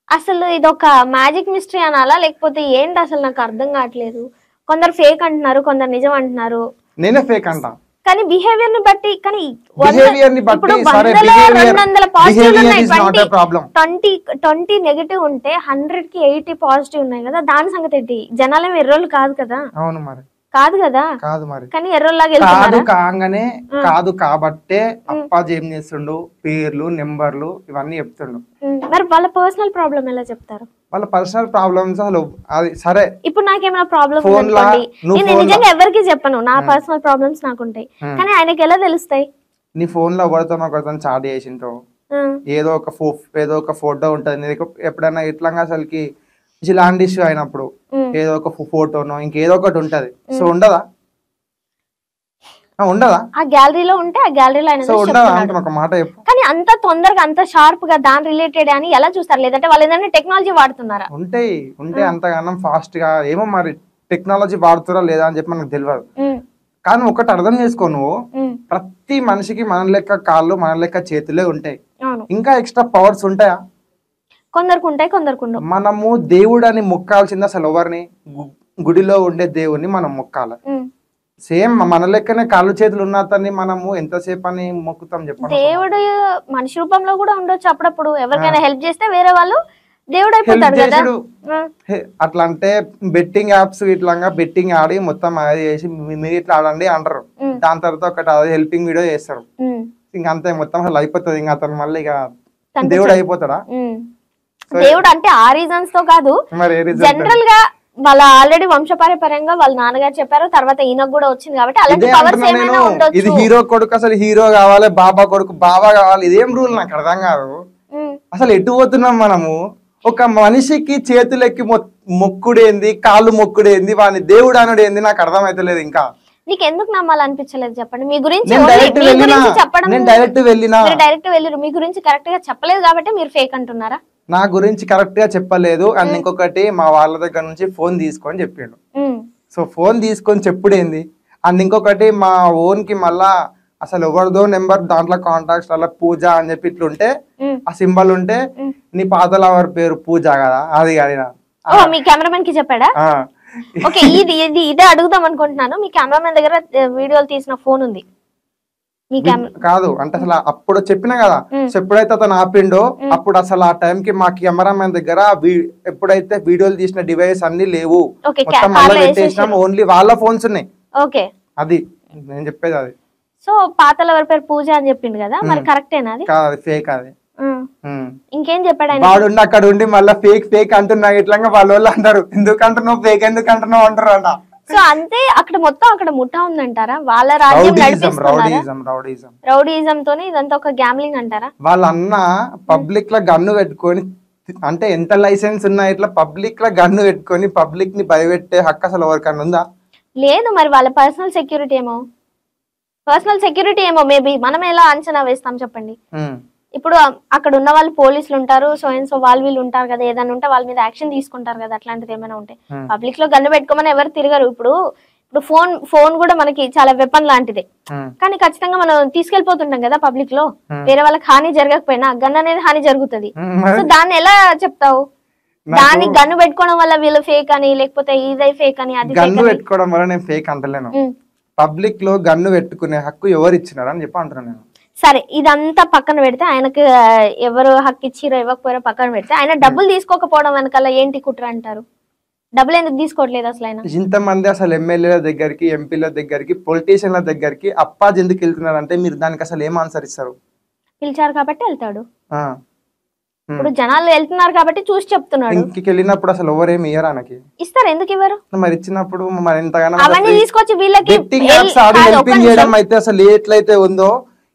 అసలు ఇది ఒక మ్యాజిక్ మిస్టరీ అనాలా లేకపోతే ఏంటి అసలు నాకు అర్థం కావట్లేదు. కొందరు ఫేక్ అంటున్నారు, కొందరు నిజం అంటున్నారు. నేనే ఫేక్ అంటా కానీ బిహేవియర్ ని బట్టి, కానీ 20 నెగటివ్ ఉంటే 100కి 80 పాజిటివ్ ఉన్నాయి కదా, దాని సంగతి ఏంటి? జనాలేం ఎర్రోళ్ళు కాదు కదా. అవును మరి కాదు కదా, కాదు మరి. కానీ ఎర్రోళ్ళలాగా కాదు కాగానే కాదు కాబట్టే అప్పాజీ ఏం చేస్తుండు, పేర్లు నెంబర్లు ఇవన్నీ చెప్తుండు. మరి వాళ్ళ పర్సనల్ ప్రాబ్లం ఎలా చెప్తారు? వాళ్ళ పర్సనల్ ప్రాబ్లమ్స్ అసలు అది సరే. ఇప్పుడు నాకేమైనా ప్రాబ్లం నేను నిజంగా ఎవరికి చెప్పను, నా పర్సనల్ ప్రాబ్లమ్స్ నాకుంటాయి, కానీ ఆయనకి ఎలా తెలుస్తాయి? నీ ఫోన్ లో ఒకరితో చాట్ చేసింటో, ఏదో ఒక ఫోటో ఉంటది ఎప్పుడైనా ఇట్లా అసలుకి ఇలాంటి ఇష్యూ అయినప్పుడు ఏదో ఒక ఫోటోనో ఇంకేదో ఒకటి ఉంటది. సో ఉండదా ఆ గ్యాలరీలో ఉంటే ఆ గ్యాలరీలో ఒక మాట చెప్పు. కానీ అంత తొందరగా అంత షార్ప్ గా దాని రిలేటెడ్ అని ఎలా చూస్తారు? లేదంటే వాళ్ళు ఏదైనా టెక్నాలజీ వాడుతున్నారా? ఉంటే అంతగానం ఫాస్ట్ గా ఏమో మరి టెక్నాలజీ వాడుతురా లేదా అని చెప్పి మనకు తెలియదు. కానీ ఒకటి అర్థం చేసుకో, నువ్వు ప్రతి మనిషికి మన లెక్క కాళ్ళు మన లెక్క చేతులే ఉంటాయి, ఇంకా ఎక్స్ట్రా పవర్స్ ఉంటాయా? కొందరికి ఉంటాయి, కొందరికి ఉండవు. మనము దేవుడు అని మొక్కాల్సింది అసలు ఎవరిని? గుడిలో ఉండే దేవుడిని మనం మొక్కాలి. సేమ్ మన లెక్కనే కాళ్ళు చేతులు ఉన్నతని మనము ఎంతసేపు అని మొక్కుతాం చెప్పండి. దేవుడు మనిషి రూపంలో కూడా ఉండొచ్చు అప్పుడప్పుడు. ఎవరికైనా హెల్ప్ చేస్తే వేరే వాళ్ళు దేవుడు అయిపోతాడు కదా. అట్లా అంటే బెట్టింగ్ యాప్స్ ఇట్లా బెట్టింగ్ ఆడి మొత్తం అది చేసి మీరు ఇట్లా ఆడండి అంటారు. దాని తర్వాత ఒకటి హెల్పింగ్ వీడియో చేస్తారు, ఇంక అంతే మొత్తం అసలు అయిపోతుంది. ఇంకా అతను మళ్ళీ ఇక దేవుడు అయిపోతాడా? దేవుడు అంటే ఆ రీజన్స్ తో కాదు, జనరల్ గా వాళ్ళ ఆల్రెడీ వంశపారంపర్యంగా వాళ్ళ నాన్నగారు చెప్పారు, తర్వాత ఈయనకు కూడా వచ్చింది కాబట్టి అలాంటి పవర్స్ ఏమైనా ఉండొచ్చు. ఇది హీరో కొడుకు అసలు హీరో కావాలి, బాబా కొడుకు బాబా కావాలి, ఇదేం రూల్ నాకు అర్థం కాదు. అసలు ఎటు పోతున్నాం మనము? ఒక మనిషికి చేతులెక్కి మొక్కుడేంది, కాళ్ళు మొక్కుడేంది, వాని దేవుడు అనుడేంది నాకు అర్థం అయితలేదు. ఇంకా నీకు ఎందుకు నమ్మాలనిపించలేదు చెప్పండి? మీ గురించి చెప్పడం డైరెక్ట్ వెళ్ళిరు, మీ గురించి కరెక్ట్ గా చెప్పలేదు కాబట్టి మీరు ఫేక్ అంటున్నారా? నా గురించి కరెక్ట్ గా చెప్పలేదు. అండ్ ఇంకొకటి మా వాళ్ళ దగ్గర నుంచి ఫోన్ తీసుకొని చెప్పిండు. సో ఫోన్ తీసుకొని చెప్పుడేంది? అండ్ ఇంకొకటి మా ఓన్ కి మళ్ళా అసలు ఎవరిదో నెంబర్ దాంట్లో కాంటాక్ట్స్ అలా పూజ అని చెప్పి ఇట్లుంటే ఆ సింబల్ ఉంటే నీ పాత లవర్ పేరు పూజ కదా, అది కాదు. మీ కెమెరామెన్ కి చెప్పాడా? ఓకే, ఇదే అడుగుదాం అనుకుంటున్నాను. మీ కెమెరామెన్ దగ్గర వీడియోలు తీసిన ఫోన్ ఉంది కాదు అంటే అసలు అప్పుడు చెప్పినా కదా. సో ఎప్పుడైతే అతను ఆపిండో అప్పుడు అసలు ఆ టైం కి మా కెమెరామెన్ దగ్గర ఎప్పుడైతే వీడియోలు తీసిన డివైస్ అన్ని లేవు, మొత్తం మళ్ళీ పెట్టేసినాం, ఓన్లీ వాళ్ళ ఫోన్స్ ఉన్నాయి. ఓకే, అది నేను చెప్పేది. అది సో పాతల ఎవరి పేరు పూజ అని చెప్పిండు కదా, మరి కరెక్టేనా? అది కాదు, ఫేక్. అది ఇంకేం చెప్పాడు? వాడు అక్కడ ఉండి మళ్ళీ ఫేక్ అంటున్నా ఇట్లా వాళ్ళు అంటారు, ఎందుకు అంటున్నావు ఫేక్ ఎందుకు అంటున్నావు అంటారు అంట. సో అంతే, అక్కడ మొత్తం అక్కడ ముఠా ఉందంటారా? వాళ్ళ రాజ్యం రౌడీజం తోని ఇదంతా ఒక గ్యామ్లింగ్ అంటారా? వాళ్ళ అన్న పబ్లిక్ లో గన్ను పెట్టుకొని, అంటే ఎంత లైసెన్స్ ఉన్నా ఇట్లా పబ్లిక్ లో గన్ను పెట్టుకొని పబ్లిక్ ని భయపెట్టే హక్కు అసలు ఎవరికన్నా ఉందా? లేదు. మరి వాళ్ళ పర్సనల్ సెక్యూరిటీ ఏమో మేబీ మనం ఎలా అంచనా వేస్తాం చెప్పండి? ఇప్పుడు అక్కడ ఉన్న వాళ్ళు పోలీసులు ఉంటారు, సో వాళ్ళు వీళ్ళు ఉంటారు కదా, ఏదైనా ఉంటే వాళ్ళ మీద యాక్షన్ తీసుకుంటారు కదా. అట్లాంటిది ఏమైనా ఉంటే పబ్లిక్ లో గన్ను పెట్టుకోమని ఎవరు తిరగరు. ఇప్పుడు ఫోన్ కూడా మనకి చాలా వెపన్ లాంటిదే, కానీ ఖచ్చితంగా మనం తీసుకెళ్లిపోతుంటాం కదా పబ్లిక్ లో. వేరే వాళ్ళకి హాని జరగకపోయినా గన్ అనేది హాని జరుగుతుంది. సో దాన్ని ఎలా చెప్తావు? దాన్ని గన్ను పెట్టుకోవడం వల్ల వీళ్ళు ఫేక్ అని, లేకపోతే ఇదే ఫేక్ అని, అది గన్ను పెట్టుకోవడం వల్ల నేను ఫేక్ అంటలేను. పబ్లిక్ లో గన్ను పెట్టుకునే హక్కు ఎవరు ఇచ్చినారు అని చెప్పి అంటున్నాను నేను. సరే, ఇదంతా పక్కన పెడితే, ఆయనకు ఎవరు హక్కు ఇచ్చిరో ఇవ్వకపోయారో పక్కన పెడితే, ఆయన డబ్బులు తీసుకోకపోవడం వెనకాల ఏంటి కుట్ర అంటారు? డబ్బులు ఎందుకు తీసుకోవట్లేదు అసలు ఆయన? ఇంతమంది అసలు ఎమ్మెల్యేల దగ్గరికి, ఎంపీల దగ్గరికి, పొలిటీషియన్ల దగ్గరికి అప్పాజీ ఎందుకు వెళ్తున్నారు అంటే మీరు దానికి అసలు ఏం ఆన్సర్ ఇస్తారు? పిలిచారు కాబట్టి వెళ్తాడు. ఇప్పుడు జనాలు వెళ్తున్నారు కాబట్టి చూసి చెప్తున్నాడు. ఇంటికి వెళ్ళినప్పుడు అసలు ఎవరేమి ఇయ్యరు ఆయనకి. ఇస్తారు, ఎందుకు ఇవ్వరు? మరి ఇచ్చినప్పుడు మరి ఎంతగానో అవన్నీ తీసుకొచ్చి వీళ్ళకి హెల్పింగ్ చేయడం అయితే అసలు ఎట్లయితే ఉందో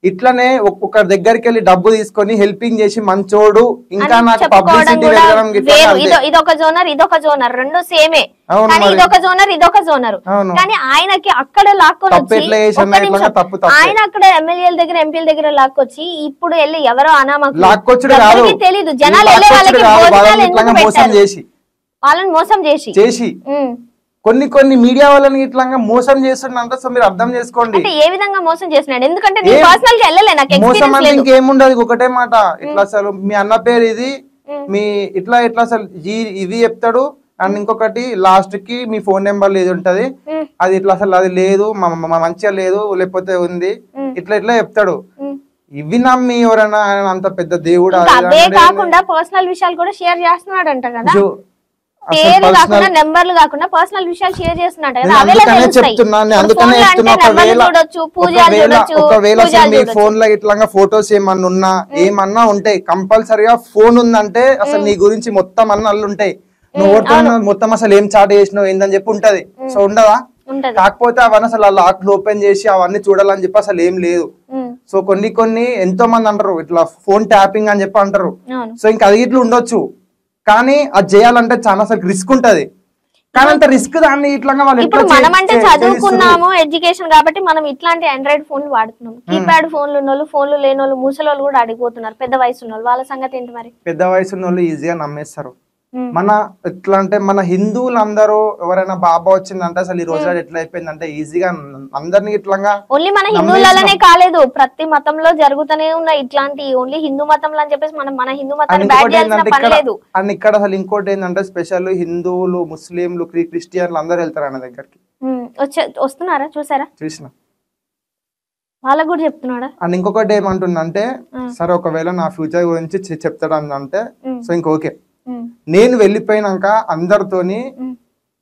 ఇట్లనే ఒక్కొక్కరి దగ్గరికి వెళ్ళి డబ్బు తీసుకొని హెల్పింగ్ చేసి మంచోడు ఇంకా నాకు పబ్లిసిటీ వెళ్ళడం ఇదొక జోనర్ ఇదొక జోనర్ రెండు సేమే, కానీ ఇదొక జోనర్ ఇదొక జోనర్. కానీ ఆయనకి అక్కడ లాక్కొని ఆయన అక్కడ ఎమ్మెల్యేల దగ్గర ఎంపీల దగ్గర లాక్కొచ్చి ఇప్పుడు వెళ్ళి ఎవరో అనామకులు తెలీదు జనాలు వెళ్ళే వాళ్ళకి వాళ్ళని మోసం చేసి కొన్ని మీడియా వాళ్ళని ఇట్లా మోసం చేస్తున్నా. సో మీరు అర్థం చేసుకోండి ఏ విధంగా మోసం చేస్తున్నాడు. ఎందుకంటే నేను పర్సనల్ గా వెళ్ళలే, నాకు మోసం అంటే ఇంకేముండదు, ఒకటే మాట ఇట్లా అసలు మీ అన్న పేరు ఇది మీ ఇట్లా అసలు ఇది చెప్తాడు. అండ్ ఇంకొకటి లాస్ట్ కి మీ ఫోన్ నెంబర్ ఏది ఉంటది అది ఇట్లా అసలు అది లేదు మంచిగా లేదు లేకపోతే ఉంది ఇట్లా చెప్తాడు. ఇవి నమ్మి ఎవరైనా అంత పెద్ద దేవుడు కాకుండా పర్సనల్ విషయాలు కూడా షేర్ చేస్తున్నాడు అంట కదా, నెంబర్లు కాకుండా పర్సనల్ విషయాలు షేర్ చేస్తున్నాడు. ఒకవేళ మీ ఫోన్ లో ఇట్లా ఫోటోస్ ఏమన్నా ఉంటాయి కంపల్సరిగా ఫోన్ ఉందంటే అసలు నీ గురించి మొత్తం అన్న అల్లు ఉంటాయి. నువ్వు మొత్తం అసలు ఏం చాట్ చేసినావు ఏందని చెప్పి ఉంటది. సో ఉండదా? కాకపోతే అవన్నీ అసలు లాక్ ఓపెన్ చేసి అవన్నీ చూడాలని చెప్పి అసలు ఏం లేదు. సో కొన్ని ఎంతో మంది అంటారు ఇట్లా ఫోన్ ట్యాపింగ్ అని చెప్పి అంటారు. సో ఇంకా అది ఇట్లా ఉండొచ్చు, కానీ అది చేయాలంటే చాలా అసలు రిస్క్ ఉంటది. కానీ అంత రిస్క్ దాన్ని ఇట్లా మనం అంటే చదువుకున్నాము ఎడ్యుకేషన్ కాబట్టి మనం ఇట్లాంటి ఆండ్రాయిడ్ ఫోన్లు వాడుతున్నాం. కీప్యాడ్ ఫోన్లు ఉన్న వాళ్ళు, ఫోన్లు లేని వాళ్ళు, ముసలి కూడా అడిగిపోతున్నారు. పెద్ద వయసు ఉన్న వాళ్ళ సంగతి ఏంటి మరి? పెద్ద వయసు ఉన్న వాళ్ళు ఈజీగా నమ్మేస్తారు. మన ఎట్లా అంటే మన హిందువులందరూ ఎవరైనా బాబా వచ్చిందంటే అసలు ఈ రోజు ఎట్లా అయిపోయిందంటే ఈజీగా అందరినీ ఇట్లా ఓన్లీ మన హిందువులనే కాలేదు, ప్రతి మతంలో జరుగుతూనే ఉన్నాయి ఇట్లాంటి. ఓన్లీ హిందూ మతంలో అని చెప్పేసి మనం మన హిందూ మతాన్ని బ్యాడ్ చేయాల్సిన పని లేదు. అండ్ ఇక్కడ అసలు ఇంకోటి ఏంటంటే స్పెషల్ హిందువులు, ముస్లింలు, క్రిస్టియన్లు అందరూ వెళ్తారు ఆయన దగ్గరికి. వస్తున్నారా? చూసిన వాళ్ళకు కూడా చెప్తున్నాడా? అండ్ ఇంకొకటి ఏమంటుందంటే సరే ఒకవేళ నా ఫ్యూచర్ గురించి చెప్తాడు అంటే సో ఇంకోకే నేను వెళ్ళిపోయినాక అందరితోని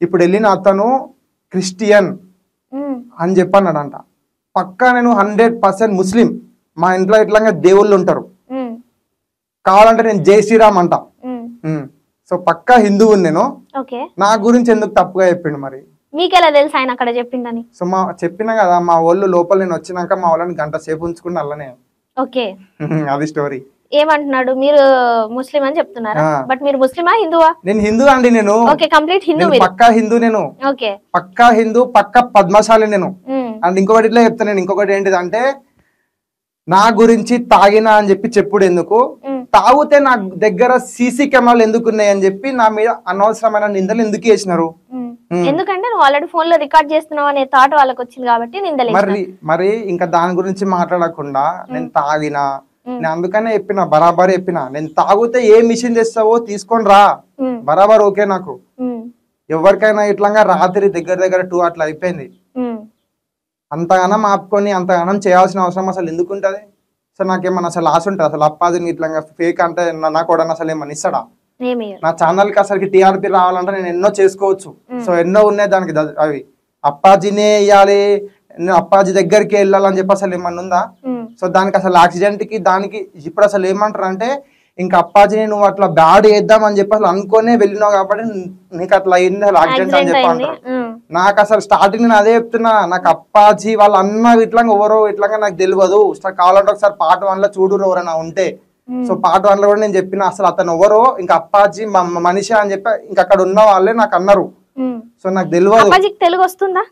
ఇప్పుడు వెళ్ళిన అతను క్రిస్టియన్ అని చెప్పన్నాడంట. పక్కా నేను 100% ముస్లిం, మా ఇంట్లో ఇట్లా దేవుళ్ళు ఉంటారు, కావాలంటే నేను జై శ్రీరామ్ అంట. సో పక్కా హిందువు నేను, నా గురించి ఎందుకు తప్పుగా చెప్పిండు మరి? మీకెలా తెలుసు ఆయన అక్కడ చెప్పిండని? సో చెప్పినా కదా మా వాళ్ళు లోపల నేను వచ్చినాక మా వాళ్ళని గంట సేపు ఉంచుకుని అల్లనే. అది స్టోరీ. ఏమంటున్నాడు? మీరు ముస్లిం అని చెప్తున్నారా? బట్ మీరు ముస్లిమా హిందువా? నేను హిందూ అండి. నేను కంప్లీట్ హిందూ, పక్కా హిందూ. నేను పక్కా హిందూ, పక్కా పద్మశాలి నేను. అండ్ ఇంకొకటి ఇట్లా చెప్తాను నేను. ఇంకొకటి ఏంటిదంటే నా గురించి తాగినా అని చెప్పి చెప్పుడు ఎందుకు, తాగితే నా దగ్గర సీసీ కెమెరాలు ఎందుకు ఉన్నాయి అని చెప్పి నా మీద అనవసరమైన నిందలు ఎందుకు వేసినారు? ఎందుకంటే నువ్వు ఆల్రెడీ ఫోన్ లో రికార్డ్ చేస్తున్నావు అనే థాట్ వాళ్ళకి వచ్చింది కాబట్టి నిందలు. మరి ఇంకా దాని గురించి మాట్లాడకుండా నేను తాగినా, నేను అందుకనే చెప్పిన బరాబర్ చెప్పిన, నేను తాగితే ఏ మిషన్ తెస్తావో తీసుకొని రా, బరాబర్ ఓకే. నాకు ఎవరికైనా ఇట్లా రాత్రి దగ్గర 2 అట్లా అయిపోయింది, అంతగానం ఆపుకొని అంతగానం చేయాల్సిన అవసరం అసలు ఎందుకు ఉంటది? సో నాకేమన్నా అసలు ఆశ ఉంటుంది అసలు అప్పాదిని ఇట్లా ఫేక్ అంటే నాకు కూడా అసలు ఏమన్నా ఇస్తాడా? నా ఛానల్ కి అసలు టీఆర్పీ రావాలంటే నేను ఎన్నో చేసుకోవచ్చు. సో ఎన్నో ఉన్నాయి దానికి, అవి అప్పాజీనే ఇయ్యాలి, అప్పాజీ దగ్గరికి వెళ్ళాలని చెప్పి అసలు ఏమన్నా ఉందా? సో దానికి అసలు యాక్సిడెంట్ కి దానికి ఇప్పుడు అసలు ఏమంటారు అంటే ఇంకా అప్పాజీని నువ్వు అట్లా బ్యాడ్ చేద్దాం అని చెప్పి అసలు అనుకునే వెళ్ళినావు కాబట్టి నీకు అట్లా అయింది అసలు యాక్సిడెంట్ అని చెప్పి అంటారు. నాకు అసలు స్టార్టింగ్ నేను అదే చెప్తున్నా, నాకు అప్పాజీ వాళ్ళ అన్న ఇట్లా ఎవరో ఇట్లా నాకు తెలియదు. కావాలంటే ఒకసారి పార్ట్ 1 లో చూడు ఎవరైనా ఉంటే. సో పార్ట్ 1 లో కూడా నేను చెప్పిన అసలు అతను ఎవరో ఇంకా అప్పాజీ మనిషి అని చెప్పి ఇంకా అక్కడ ఉన్న వాళ్ళే నాకు అన్నారు. సో నాకు తెలియదు. తెలుగు వస్తుందా?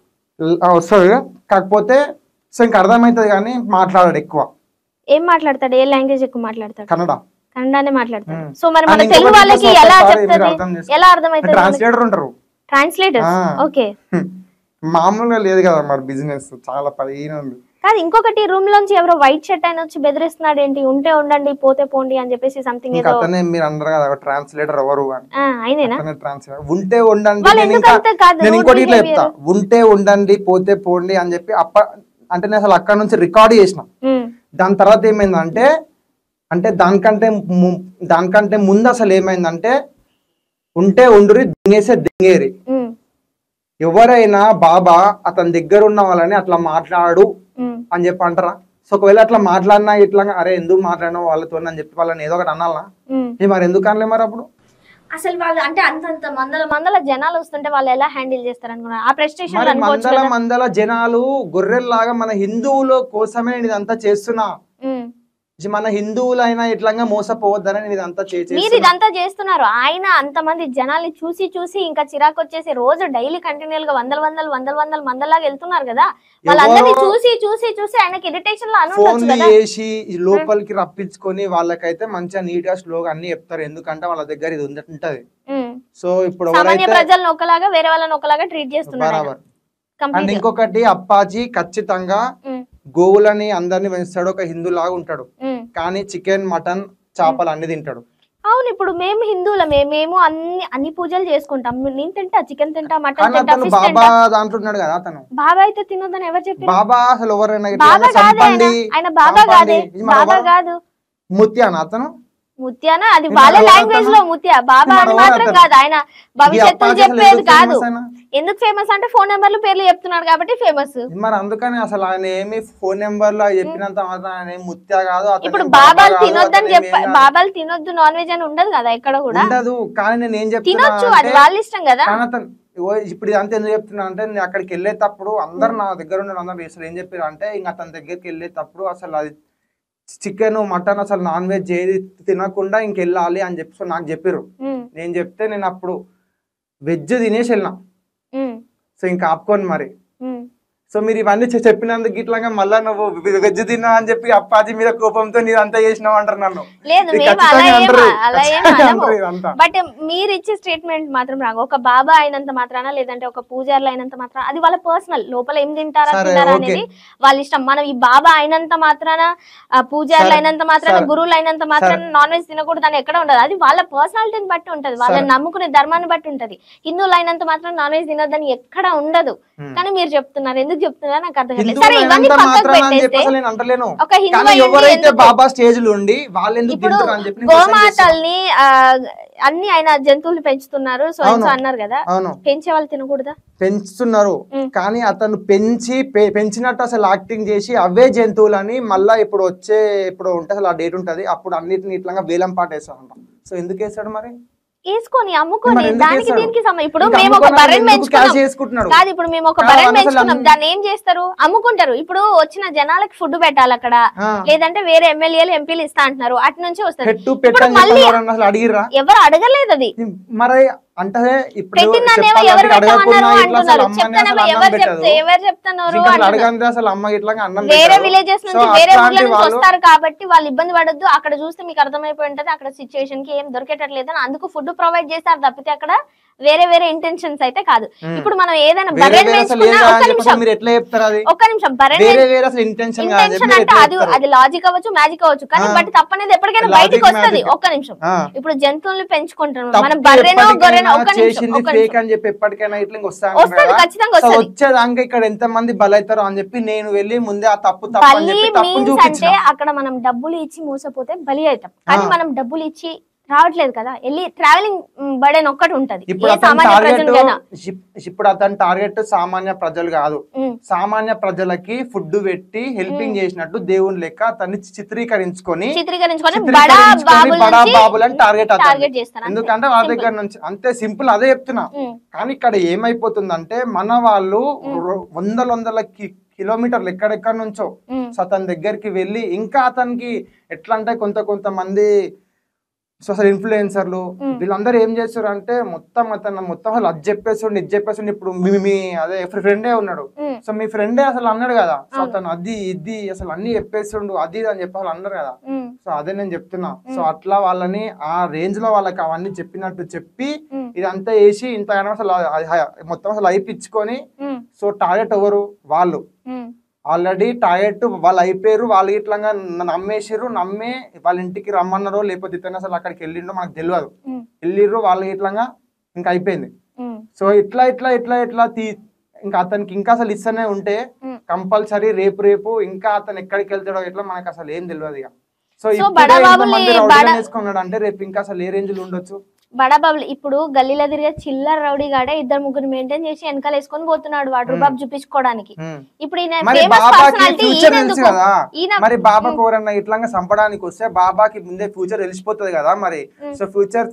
వస్తుంది, కాకపోతే సో ఇంకా అర్థమవుతుంది కానీ మాట్లాడాడు ఎక్కువ. ఏం మాట్లాడతాడు? ఏ లాంగ్వేజ్ ఎక్కువ మాట్లాడతాడు? కన్నడనే మాట్లాడతాడు. సో మరి మన తెలుగు వాళ్ళకి ఎలా చెప్తారు, ఎలా అర్థమవుతుంది? ట్రాన్స్లేటర్ ఉంటారు. Translator okay. మామూలుగా లేదు కదా మరి బిజినెస్ చాలా పదిహేను ఉంది. కాదు, ఇంకొకటి రూమ్ లోంచి ఎవరో వైట్ షర్ట్ ఆయన వచ్చి బెదిరిస్తున్నాడు ఏంటి? ఉంటే ఉండండి పోతే పోండి అని చెప్పేసి సంథింగ్ ఏదో. అతనే మీరు అందరు కదా ట్రాన్స్లేటర్ ఎవరు అని. అయినేనా? ఉంటే ఉండండి, నేను ఇంకోటి ఇట్లా చెప్తా, ఉంటే ఉండండి పోతే పోండి అని చెప్పి అంటే నేను అసలు అక్కడ నుంచి రికార్డ్ చేసిన. దాని తర్వాత ఏమైందంటే అంటే దానికంటే ముందు అసలు ఏమైందంటే ఉంటే ఉండురి దింగేసే దింగేరి. ఎవరైనా బాబా అతని దగ్గర ఉన్న వాళ్ళని అట్లా మాట్లాడు అని చెప్పి అంటారా? సో ఒకవేళ అట్లా మాట్లాడినా ఇట్లా అరే ఎందుకు మాట్లాడినా వాళ్ళతో అని చెప్పి వాళ్ళని ఏదో ఒకటి అనాలనా మరి ఎందుకు అనలే మరి అప్పుడు అసలు వాళ్ళు అంటే అంతంత మందల జనాలు వస్తుంటే వాళ్ళు ఎలా హ్యాండిల్ చేస్తారు అనుకున్నా ఆ ప్రెస్టేషన్ మందల జనాలు గొర్రెల్లాగా మన హిందువుల కోసమే నేను ఇదంతా చేస్తున్నా మన హిందువులైనా ఇట్లా మోసపోవద్దని నేను ఇదంతా మీరు ఇదంతా చేస్తున్నారు ఆయన అంతమంది జనాల్ని చూసి చూసి ఇంకా చిరాకు వచ్చేసి రోజు డైలీ కంటిన్యూల్ గా వందల మందలాగా వెళ్తున్నారు కదా వాళ్ళందరినీ చూసి చూసి చూసి ఆయనకి ఇరిటేషన్ ఫోన్లు చేసి లోపలికి రప్పించుకొని వాళ్ళకైతే మంచిగా నీట్ గా స్లోగా అన్ని చెప్తారు ఎందుకంటే వాళ్ళ దగ్గర ఇది ఉంటది సో ఇప్పుడు సామాన్య ప్రజలను ఒకలాగా వేరే వాళ్ళని ఒకలాగా ట్రీట్ చేస్తున్నారు అండ్ ఇంకొకటి అప్పాజీ ఖచ్చితంగా గోవులని అందరిని పెంచుతాడు ఒక హిందూ లాగా ఉంటాడు కానీ చికెన్ మటన్ చేపలు అన్ని తింటాడు అవును ఇప్పుడు మేము హిందువులమే మేము అన్ని పూజలు చేసుకుంటాం నేను తింటా చికెన్ తింటా మటన్ తింటా ఫిష్ తింటా బాబా దాంట్లో ఉన్నాడు కదా అతను బాబా అయితే తినొద్దని ఎవరు చెప్పారు బాబా అసలు ఎవరైనా బాబా కాదు ఆయన బాబా కాదే బాబా కాదు ముత్యానా అతను ముత్యానా అది వాళ్ళ లాంగ్వేజ్ లో ముత్యా బాబా అని మాత్రం కాదు ఆయన భవిష్యత్తులో చెప్పేది కాదు ఎందుకు ఫేమస్ అంటే ఫోన్ నెంబర్లు పేర్లు చెప్తున్నాడు కాబట్టి ఫేమస్ మరి అందుకని అసలు ఆయన ఏమి ఫోన్ నెంబర్ లో చెప్పినంత మాత్రం ఆయన ముత్యా కాదు ఇప్పుడు బాబాలు తినొద్దని బాబాలు తినొద్దు నాన్ వెజ్ అని ఉండదు కదా ఎక్కడ కూడా ఉండదు కానీ నేను ఏం తినొచ్చు అది వాళ్ళ ఇష్టం కదా ఇప్పుడు ఇదంతా ఎందుకు చెప్తున్నా అంటే నేను అక్కడికి వెళ్ళేటప్పుడు అందరు నా దగ్గర ఉన్న అందరు అసలు ఏం చెప్పారు అంటే ఇంకా అతని దగ్గరికి వెళ్ళేటప్పుడు అసలు అది చికెన్ మటన్ అసలు నాన్ వెజ్ ఏది తినకుండా ఇంకెళ్ళాలి అని చెప్పి నాకు చెప్పారు నేను చెప్తే నేను అప్పుడు వెజ్ తినేసి వెళ్ళినా సో ఇంకా ఆపుకోండి మరి సో మీరు ఇవన్నీ చెప్పినందుకు ఇట్లాగా మళ్ళా నువ్వు వెజ్ తిన్నా అని చెప్పి అప్పాజీ మీద కోపంతో నీది అంతా చేసినావు అంటారు నన్ను బట్ మీరు ఇచ్చే స్టేట్మెంట్ మాత్రం రాంగ్ ఒక బాబా అయినంత మాత్రాన లేదంటే ఒక పూజారులు అయినంత మాత్రాన అది వాళ్ళ పర్సనల్ లోపల ఏం తింటారా అనేది వాళ్ళ ఇష్టం మనం ఈ బాబా అయినంత మాత్రాన పూజారులు అయినంత మాత్రాన గురువులు అయినంత మాత్రాన నాన్ వెజ్ తినకూడదు అని ఎక్కడ ఉండదు అది వాళ్ళ పర్సనాలిటీని బట్టి ఉంటది వాళ్ళని నమ్ముకునే ధర్మాన్ని బట్టి ఉంటది హిందువులు అయినంత మాత్రం నాన్ వెజ్ తినొద్దని ఎక్కడ ఉండదు కానీ మీరు చెప్తున్నారు ఎందుకు చెప్తున్నా నాకు అర్థం కాలేదు సరే ఇవన్నీ పక్కకు పెట్టేస్తే ఒక ఇప్పుడు గోమాతల్ని అన్ని ఆయన జంతువులు పెంచుతున్నారు సో అన్నారు కదా పెంచే వాళ్ళు తినకూడదా పెంచుతున్నారు కానీ అతను పెంచినట్టు అసలు యాక్టింగ్ చేసి అవే జంతువులని మళ్ళా ఇప్పుడు ఉంటే అసలు ఆ డేట్ ఉంటది అప్పుడు అన్నిటిని ఇట్లా వేలం పాట వేస్తాడు సో ఎందుకు వేస్తాడు మరి వేసుకొని అమ్ముకొని దానికి దీనికి ఇప్పుడు మేము ఒక బర్రెని పెంచుకున్నాం కాదు ఇప్పుడు మేము ఒక బర్రెని పెంచుకున్నాం దాన్ని ఏం చేస్తారు అమ్ముకుంటారు ఇప్పుడు వచ్చిన జనాలకి ఫుడ్ పెట్టాలి అక్కడ లేదంటే వేరే ఎమ్మెల్యేలు ఎంపీలు ఇస్తా అంటున్నారు అటు నుంచి వస్తారు ఎవరు అడగలేదు అది మరి అంటే వేరే విలేజెస్ నుంచి వేరే ఊర్ల నుంచి వస్తారు కాబట్టి వాళ్ళు ఇబ్బంది పడొద్దు అక్కడ చూస్తే మీకు అర్థమైపోయి ఉంటది అక్కడ సిచ్యువేషన్ కి ఏం దొరికేటట్లేదు అందుకు ఫుడ్ ప్రొవైడ్ చేస్తారు తప్పితే అక్కడ వేరే వేరే ఇంటెన్షన్స్ అయితే కాదు ఇప్పుడు మనం ఏదైనా బర్రెని పెంచుకున్నా ఒక్క నిమిషం బర్రెని ఇంటెన్షన్ అంటే అది లాజిక్ అవ్వచ్చు మ్యాజిక్ అవ్వచ్చు కానీ బట్ తప్పనేది ఎప్పటికైనా బయటకు వస్తుంది ఒక్క నిమిషం ఇప్పుడు జంతువుల్ని పెంచుకుంటాం మనం బర్రెనో గొర్రెనో ఒక్క నిమిషం వస్తుంది ఖచ్చితంగా వచ్చేదాకా ఇక్కడ ఎంత మంది బలైతారో అని చెప్పి నేను వెళ్ళి ముందే ఆ తప్పు అంటే అక్కడ మనం డబ్బులు ఇచ్చి మోసపోతే బలి అవుతాం కానీ మనం డబ్బులు ఇచ్చి రావట్లేదు కదా వెళ్ళి ట్రావెలింగ్ బర్డెన్ ఒక్కటి ఉంటది ఇప్పుడు అతని టార్గెట్ సామాన్య ప్రజలు కాదు సామాన్య ప్రజలకి ఫుడ్ పెట్టి హెల్పింగ్ చేసినట్టు దేవుని లెక్క అతన్ని చిత్రీకరించుకొని బడా బాబులని టార్గెట్ చేస్తారు ఎందుకంటే వాళ్ళ దగ్గర నుంచి అంతే సింపుల్ అదే చెప్తున్నా కానీ ఇక్కడ ఏమైపోతుందంటే మన వాళ్ళు వందల కిలోమీటర్లు ఎక్కడెక్కడ నుంచో అతని దగ్గరికి వెళ్ళి ఇంకా అతనికి ఎట్లా అంటే కొంతమంది అసలు ఇన్ఫ్లుయెన్సర్లు వీళ్ళందరూ ఏం చేస్తారు అంటే మొత్తం అసలు అది చెప్పేస్తుండే ఇది చెప్పేస్తుండే ఇప్పుడు మీ అదే ఫ్రెండే ఉన్నాడు సో మీ ఫ్రెండే అసలు అన్నాడు కదా సో అతను అది ఇది అసలు అన్ని చెప్పేస్తుండు అది అని చెప్పి అసలు అన్నారు కదా సో అదే నేను చెప్తున్నా సో అట్లా వాళ్ళని ఆ రేంజ్ లో వాళ్ళకి అవన్నీ చెప్పినట్టు చెప్పి ఇదంతా వేసి ఇంత అసలు మొత్తం అసలు అయిపించుకొని సో టార్గెట్ ఎవరు వాళ్ళు ఆల్రెడీ టార్గెట్ వాళ్ళు అయిపోయారు వాళ్ళు ఇట్లా నమ్మేసారు నమ్మే వాళ్ళ ఇంటికి రమ్మన్నారో లేకపోతే ఇతను అసలు అక్కడికి వెళ్ళిండో మనకు తెలియదు వెళ్ళిర్రు వాళ్ళు ఇట్లా ఇంకా అయిపోయింది సో ఇట్లా ఇంకా అతనికి ఇంకా అసలు ఇస్తూనే ఉంటే కంపల్సరీ రేపు ఇంకా అతను ఎక్కడికి వెళ్తాడో ఇట్లా మనకు అసలు ఏం తెలియదు ఇక సో ఇప్పుడు వేసుకున్నాడు అంటే రేపు ఇంకా అసలు ఏ రేంజ్ లో ఉండొచ్చు బడాబాబులు ఇప్పుడు గల్లీలో తిరిగే చిల్లర రౌడీ గాడే 2-3 మెయింటైన్ చేసి వెనకాల వేసుకొని పోతున్నాడు వాడు రూబాబు చూపించుకోవడానికి. ఇప్పుడు మరి బాబాకి ఎవరన్నా ఇట్లా చంపడానికి వస్తే బాబాకి ముందే ఫ్యూచర్ తెలిసిపోతుంది కదా మరి. సో ఫ్యూచర్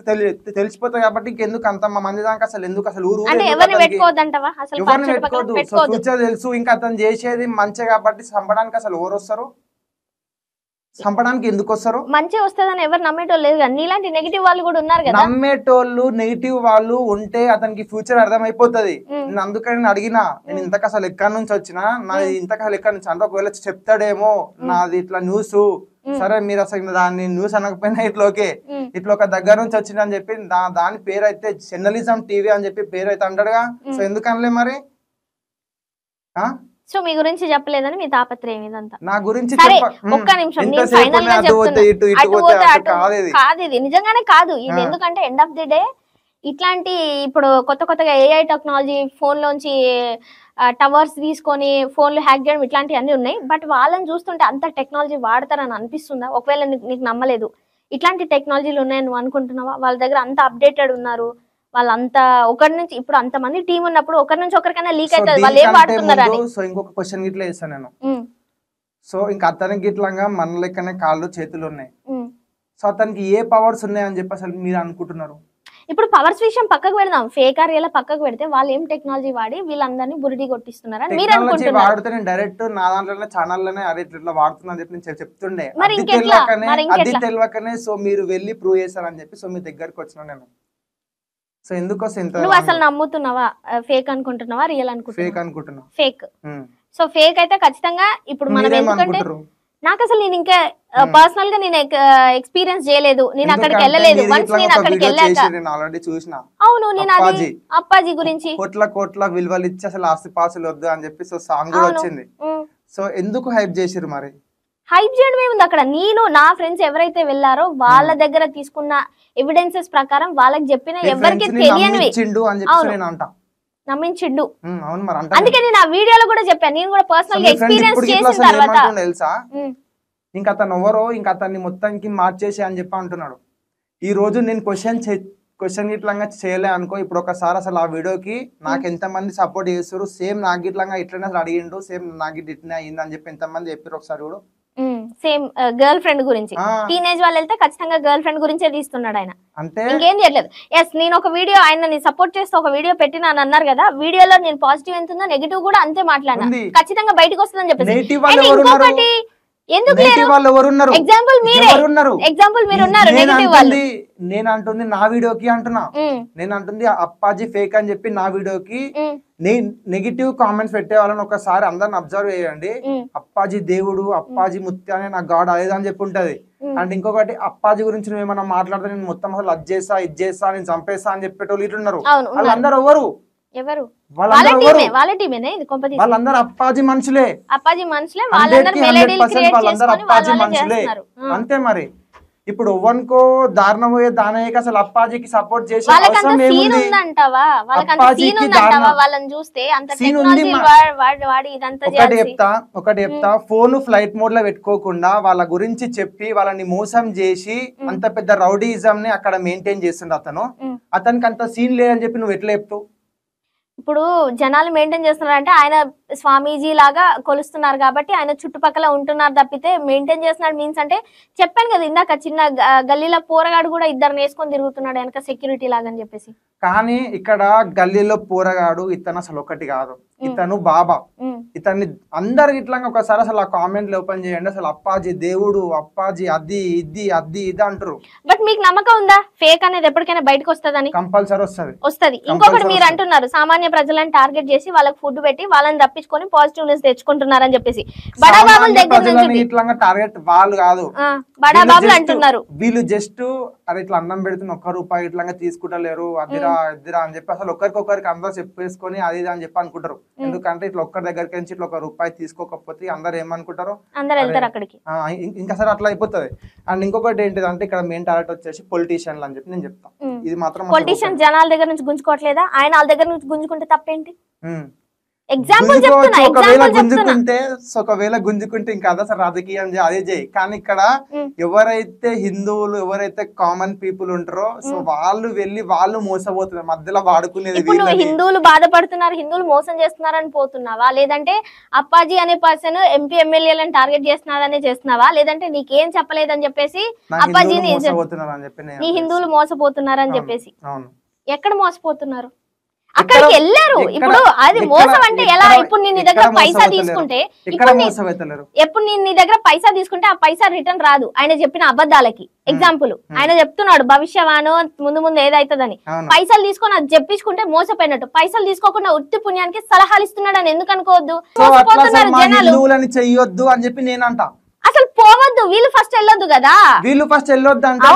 తెలిసిపోతుంది కాబట్టి ఇంకెందుకు అంత మంది దాకా అసలు ఎందుకు అసలు ఊరు ఎవరిని పెట్టుకోవద్దు. సో ఫ్యూచర్ తెలుసు ఇంకా అతను చేసేది మంచి కాబట్టి చంపడానికి అసలు ఎవరు వస్తారు, చంపడానికి ఎందుకు వస్తారు? మంచిగా వస్తుందని ఎవరు నమ్మేటోళ్ళు లేదు కదా, నీలాంటి నెగిటివ్ వాళ్ళు కూడా ఉన్నారు కదా. నమ్మేటోళ్ళు నెగిటివ్ వాళ్ళు ఉంటే అతనికి ఫ్యూచర్ అర్థమైపోతుంది. నేను అందుకని అడిగినా, నేను ఇంతకు అసలు ఎక్కడి నుంచి వచ్చినా, నాది ఇంతకు అసలు ఎక్కడి నుంచి అంటే ఒకవేళ చెప్తాడేమో నాది ఇట్లా న్యూస్, సరే మీరు అసలు దాన్ని న్యూస్ అనకపోయినా ఇట్లా ఒక దగ్గర నుంచి వచ్చింది అని చెప్పి దాని పేరు అయితే జర్నలిజం టీవీ అని చెప్పి పేరు అయితే అంటాడుగా. సో ఎందుకనలే మరి? సో మీ గురించి చెప్పలేదని మీ తాపత్రయం ఇదంతా. నా గురించి ఒక్క నిమిషం, నేను ఫైనల్ గా కాదు ఇది నిజంగానే కాదు ఇది. ఎందుకంటే ఎండ్ ఆఫ్ ది డే ఇట్లాంటి ఇప్పుడు కొత్తగా ఏఐ టెక్నాలజీ ఫోన్ లోంచి టవర్స్ తీసుకొని ఫోన్లు హ్యాక్ చేయడం ఇట్లాంటివి అన్ని ఉన్నాయి. బట్ వాళ్ళని చూస్తుంటే అంత టెక్నాలజీ వాడతారని అనిపిస్తుందా? ఒకవేళ నీకు నమ్మలేదు ఇట్లాంటి టెక్నాలజీలు ఉన్నాయని నువ్వు అనుకుంటున్నావా? వాళ్ళ దగ్గర అంత అప్డేటెడ్ ఉన్నారు, వాళ్ళంతా ఒకరి నుంచి ఇప్పుడు అంత మంది టీం ఉన్నప్పుడు ఒకరి నుంచి ఒకరికైనా లీక్ అవుతుంది, వాళ్ళు ఏం వాడుతున్నారు. సో ఇంకొక క్వశ్చన్ గిట్లా వేస్తాను నేను. సో ఇంకా అతనికి ఇట్లాగా మన లెక్కనే కాళ్ళు చేతులు ఉన్నాయి. సో అతనికి ఏ పవర్స్ ఉన్నాయని చెప్పి అసలు మీరు అనుకుంటున్నారు? ఇప్పుడు పవర్స్ విషయం పక్కకు పెడదాం, ఫేక్ ఆర్ ఇలా పక్కకు పెడితే వాళ్ళు ఏం టెక్నాలజీ వాడి వీళ్ళందరినీ బురిడి కొట్టిస్తున్నారు అని మీరు అనుకుంటున్నారు? వాడితే నేను డైరెక్ట్ నా దాంట్లో ఛానల్లోనే అరే ఇట్లా వాడుతున్నా అని చెప్పి నేను చెప్తుండే, అది తెలియకనే సో మీరు వెళ్ళి ప్రూవ్ చేశారని చెప్పి సో మీ దగ్గరకు వచ్చినా నేను. సో ఎందుకు నువ్వు అసలు నమ్ముతున్నావా? ఫేక్ అనుకుంటున్నావా రియల్ అనుకుంటున్నావా? ఫేక్ అనుకుంటున్నా. ఫేక్. సో ఫేక్ అయితే ఖచ్చితంగా ఇప్పుడు మనం ఎందుకంటే నాకు అసలు నేను ఇంకా పర్సనల్ గా నేను ఎక్స్పీరియన్స్ చేయలేదు, నేను అక్కడికి వెళ్ళలేదు. వన్స్ నేను అక్కడికి వెళ్ళాక అవును నేను అది అప్పాజీ గురించి కోట్ల విలువలు ఇచ్చి అసలు ఆస్తి పాసులు వద్దు అని చెప్పి సో సాంగ్ కూడా వచ్చింది. సో ఎందుకు హైప్ చేసిరు మరి? హైప్ చేయడం ఏముంది అక్కడ, నేను నా ఫ్రెండ్స్ ఎవరైతే వెళ్ళారో వాళ్ళ దగ్గర తీసుకున్న ఎవిడెన్సెస్ ప్రకారం వాళ్ళకి చెప్పిన ఎవరికి తెలియనివి నమ్మించిండు. అందుకే నేను ఆ వీడియోలో కూడా చెప్పాను, నేను కూడా పర్సనల్ గా ఎక్స్పీరియన్స్ చేసిన తర్వాత తెలుసా ఇంకా అతను ఎవరో ఇంకా అతన్ని మొత్తానికి మార్చేసి అని చెప్పి అంటున్నాడు. ఈ రోజు నేను క్వశ్చన్ ఇట్లా చేయలే అనుకో, ఇప్పుడు ఒకసారి అసలు ఆ వీడియోకి నాకు ఎంత మంది సపోర్ట్ చేస్తారు, సేమ్ నాకు ఇట్లా ఇట్లనే అసలు అడిగిండు, సేమ్ నాకు ఇట్లనే అయింది అని చెప్పి ఎంత మంది చెప్పారు ఒకసారి కూడా. సేమ్ గర్ల్ ఫ్రెండ్ గురించి టీనేజ్ వాళ్ళు వెళ్తే ఖచ్చితంగా గర్ల్ ఫ్రెండ్ గురించే తీస్తున్నాడు ఆయన, ఇంకేం చేయట్లేదు. ఎస్ నేను ఒక వీడియో ఆయన సపోర్ట్ చేస్తే ఒక వీడియో పెట్టినా అని అన్నారు కదా, వీడియోలో నేను పాజిటివ్ ఎంత ఉందో నెగిటివ్ కూడా అంతే మాట్లాడినా, ఖచ్చితంగా బయటకు వస్తుందని చెప్పేసి. ఇంకొకటి ఎందుకు ఎగ్జాంపుల్ మీరు ఉన్నారు నెగిటివ్ వాళ్ళు. నేను అంటుంది నా వీడియోకి అంటున్నా, నేను అంటుంది అప్పాజీ ఫేక్ అని చెప్పి నా వీడియోకి నెగిటివ్ కామెంట్స్ పెట్టే వాళ్ళని ఒకసారి అందరిని అబ్జర్వ్ చేయండి. అప్పాజీ దేవుడు, అప్పాజీ ముత్య అనే నా గాడ్ అదేది అని చెప్పి ఉంటది. అండ్ ఇంకొకటి అప్పాజీ గురించి నువ్వు ఏమన్నా మాట్లాడితే నేను మొత్తం అసలు అది చేస్తా ఇది చేస్తా నేను చంపేస్తా అని చెప్పేటోళ్ళు ఇట్లున్నారు. వాళ్ళందరూ ఎవరు? వాళ్ళందరూ అప్పాజీ మనుషులే, వాళ్ళందరూ అప్పాజీ మనుషులే అంతే. మరి ఇప్పుడు ఒవ్వనుకో దారుణం పోయే దానయ్యకి అసలు అప్పాజీకి సపోర్ట్ చేసి ఒకటి చెప్తా ఫోన్ ఫ్లైట్ మోడ్ లో పెట్టుకోకుండా వాళ్ళ గురించి చెప్పి వాళ్ళని మోసం చేసి అంత పెద్ద రౌడీజం ని అక్కడ మెయింటైన్ చేస్తుండే అతనికి అంత సీన్ లేదని చెప్పి నువ్వు ఎట్లా చెప్తావు? ఇప్పుడు జనాలు మెయింటైన్ చేస్తున్నారు అంటే ఆయన స్వామీజీ లాగా కొలుస్తున్నారు కాబట్టి ఆయన చుట్టుపక్కల ఉంటున్నారు తప్పితే మెయింటైన్ చేస్తున్నాడు మీన్స్ అంటే చెప్పాను కదా ఇందాక చిన్న గల్లీలో పోరగాడు కూడా ఇద్దరు వేసుకొని తిరుగుతున్నాడు వెనక సెక్యూరిటీ లాగా అని చెప్పేసి. కానీ ఇక్కడ గల్లీలో పోరగాడు ఇతను అసలు ఒకటి కాదు, ఇతను బాబా. ఇతన్ని అందరు ఇట్లా ఒకసారి అసలు ఆ కామెంట్లు ఓపెన్ చేయండి, అసలు అప్పాజీ దేవుడు, అప్పాజీ అది ఇది అది ఇది అంటారు. బట్ మీకు నమ్మకం ఉందా ఫేక్ అనేది ఎప్పటికైనా బయటకు వస్తుందని? కంపల్సరీ వస్తుంది. ఇంకొకటి మీరు అంటున్నారు సామాన్య ప్రజలను టార్గెట్ చేసి వాళ్ళకి ఫుడ్ పెట్టి వాళ్ళని తప్పించుకొని పాజిటివ్నెస్ తెచ్చుకుంటున్నారని చెప్పేసి. బడాబాబుల దగ్గర నుంచి ఇట్లా టార్గెట్ వాళ్ళు కాదు, బడాబాబులు అంటున్నారు. వీళ్ళు జస్ట్ అరే ఇట్లా అన్నం పెడుతున్న ₹1 ఇట్లా తీసుకుంటలేరు అదిరా ఇద్దరా అని చెప్పి అసలు ఒకరికొకరికి అందరూ చెప్పేసుకొని అది అని చెప్పి అనుకుంటారు. ఎందుకంటే ఇట్లా ఒక్కరి దగ్గరికి నుంచి ఇట్లా ₹1 తీసుకోకపోతే అందరు ఏమనుకుంటారు, ఇంకా సరే అట్లా అయిపోతుంది. అండ్ ఇంకొకటి ఏంటిదంటే ఇక్కడ మెయిన్ టార్గెట్ వచ్చేసి పొలిటీషియన్లు అని చెప్పి నేను చెప్తాను. ఇది మాత్రం పొలిటీషియన్ జనాల దగ్గర నుంచి గుంజుకోవట్లేదా? ఆయన వాళ్ళ దగ్గర నుంచి గుంజుకుంటే తప్పేంటి? ఎగ్జాంపుల్ చెప్తున్నా, ఒకవేళ గుంజుకుంటే ఇంకా అదే రాజకీయం అదే చేయి. కానీ ఇక్కడ ఎవరైతే హిందువులు ఎవరైతే కామన్ పీపుల్ ఉంటారో సో వాళ్ళు వెళ్ళి వాళ్ళు మోసపోతున్నారు, మధ్యలో వాడుకునేది. హిందువులు బాధపడుతున్నారు, హిందువులు మోసం చేస్తున్నారని పోతున్నావా, లేదంటే అప్పాజీ అనే పర్సన్ ఎంపీ ఎమ్మెల్యేలను టార్గెట్ చేస్తున్నారని చేస్తున్నావా, లేదంటే నీకేం చెప్పలేదని చెప్పేసి అప్పాజీని నీ హిందువులు మోసపోతున్నారని చెప్పేసి? ఎక్కడ మోసపోతున్నారు? అక్కడికి వెళ్ళారు. ఇప్పుడు అది మోసం అంటే ఎలా? ఇప్పుడు నేను నీ దగ్గర పైసా తీసుకుంటే ఎప్పుడు నేను నీ దగ్గర పైసా తీసుకుంటే ఆ పైసా రిటర్న్ రాదు ఆయన చెప్పిన అబద్ధాలకి. ఎగ్జాంపుల్ ఆయన చెప్తున్నాడు భవిష్యవాణు ముందు ముందు ఏదైతుందని, పైసలు తీసుకొని అది చెప్పించుకుంటే మోసపోయినట్టు. పైసలు తీసుకోకుండా ఉత్తి పుణ్యానికి సలహాలు ఇస్తున్నాడు అని ఎందుకు అనుకోవద్దు? మోసపోతున్నారు జనాలు. చెయ్యొద్దు అని చెప్పి నేనంటా. అసలు పోవద్దు, వీళ్ళు ఫస్ట్ వెళ్ళొద్దు కదా. వీళ్ళు ఫస్ట్ వెళ్ళొద్దు అంటే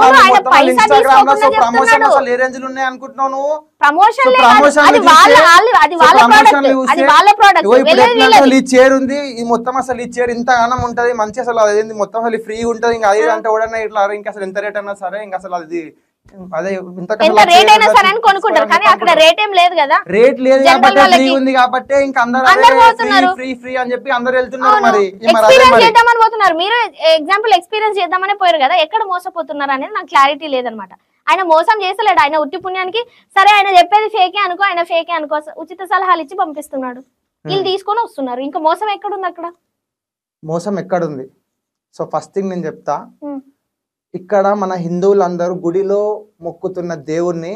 చైర్ ఉంది మొత్తం, అసలు ఈ చైర్ ఇంత గానం ఉంటది మంచి, అసలు అదేంది మొత్తం అసలు ఫ్రీ ఉంటది. ఇంకా అది అంటే కూడా ఇట్లా ఇంకా అసలు ఎంత రేట్ అయినా సరే ఇంకా అసలు అది అదే ఎంత రేట్ అయినా సరే అని కొనుక్కుంటారు. కానీ అక్కడ రేట్ ఏం లేదు కదా, రేట్ లేదు కాబట్టి ఫ్రీ ఉంది కాబట్టి ఇంకా అందరూ ఫ్రీ ఫ్రీ అని చెప్పి అందరూ వెళ్తున్నారు. మరి ఎక్స్పీరియన్స్ చేద్దామని పోతున్నారు. మీరు ఎగ్జాంపుల్ ఎక్స్పీరియన్స్ చేద్దామని పోయారు కదా, ఎక్కడ మోసపోతున్నారు అనేది నాకు క్లారిటీ లేదనమాట. ఆయన మోసం చేస్తలేడు, ఆయన ఉట్టి పుణ్యానికి సరే ఆయన చెప్పేది ఫేకే అనుకో, ఆయన ఫేకే అనుకో, ఉచిత సలహాలు ఇచ్చి పంపిస్తున్నాడు, వీళ్ళు తీసుకొని వస్తున్నారు. ఇంకా మోసం ఎక్కడుంది? అక్కడ మోసం ఎక్కడుంది? సో ఫస్ట్ థింగ్ నేను చెప్తా, ఇక్కడ మన హిందువులందరూ గుడిలో మొక్కుతున్న దేవుణ్ణి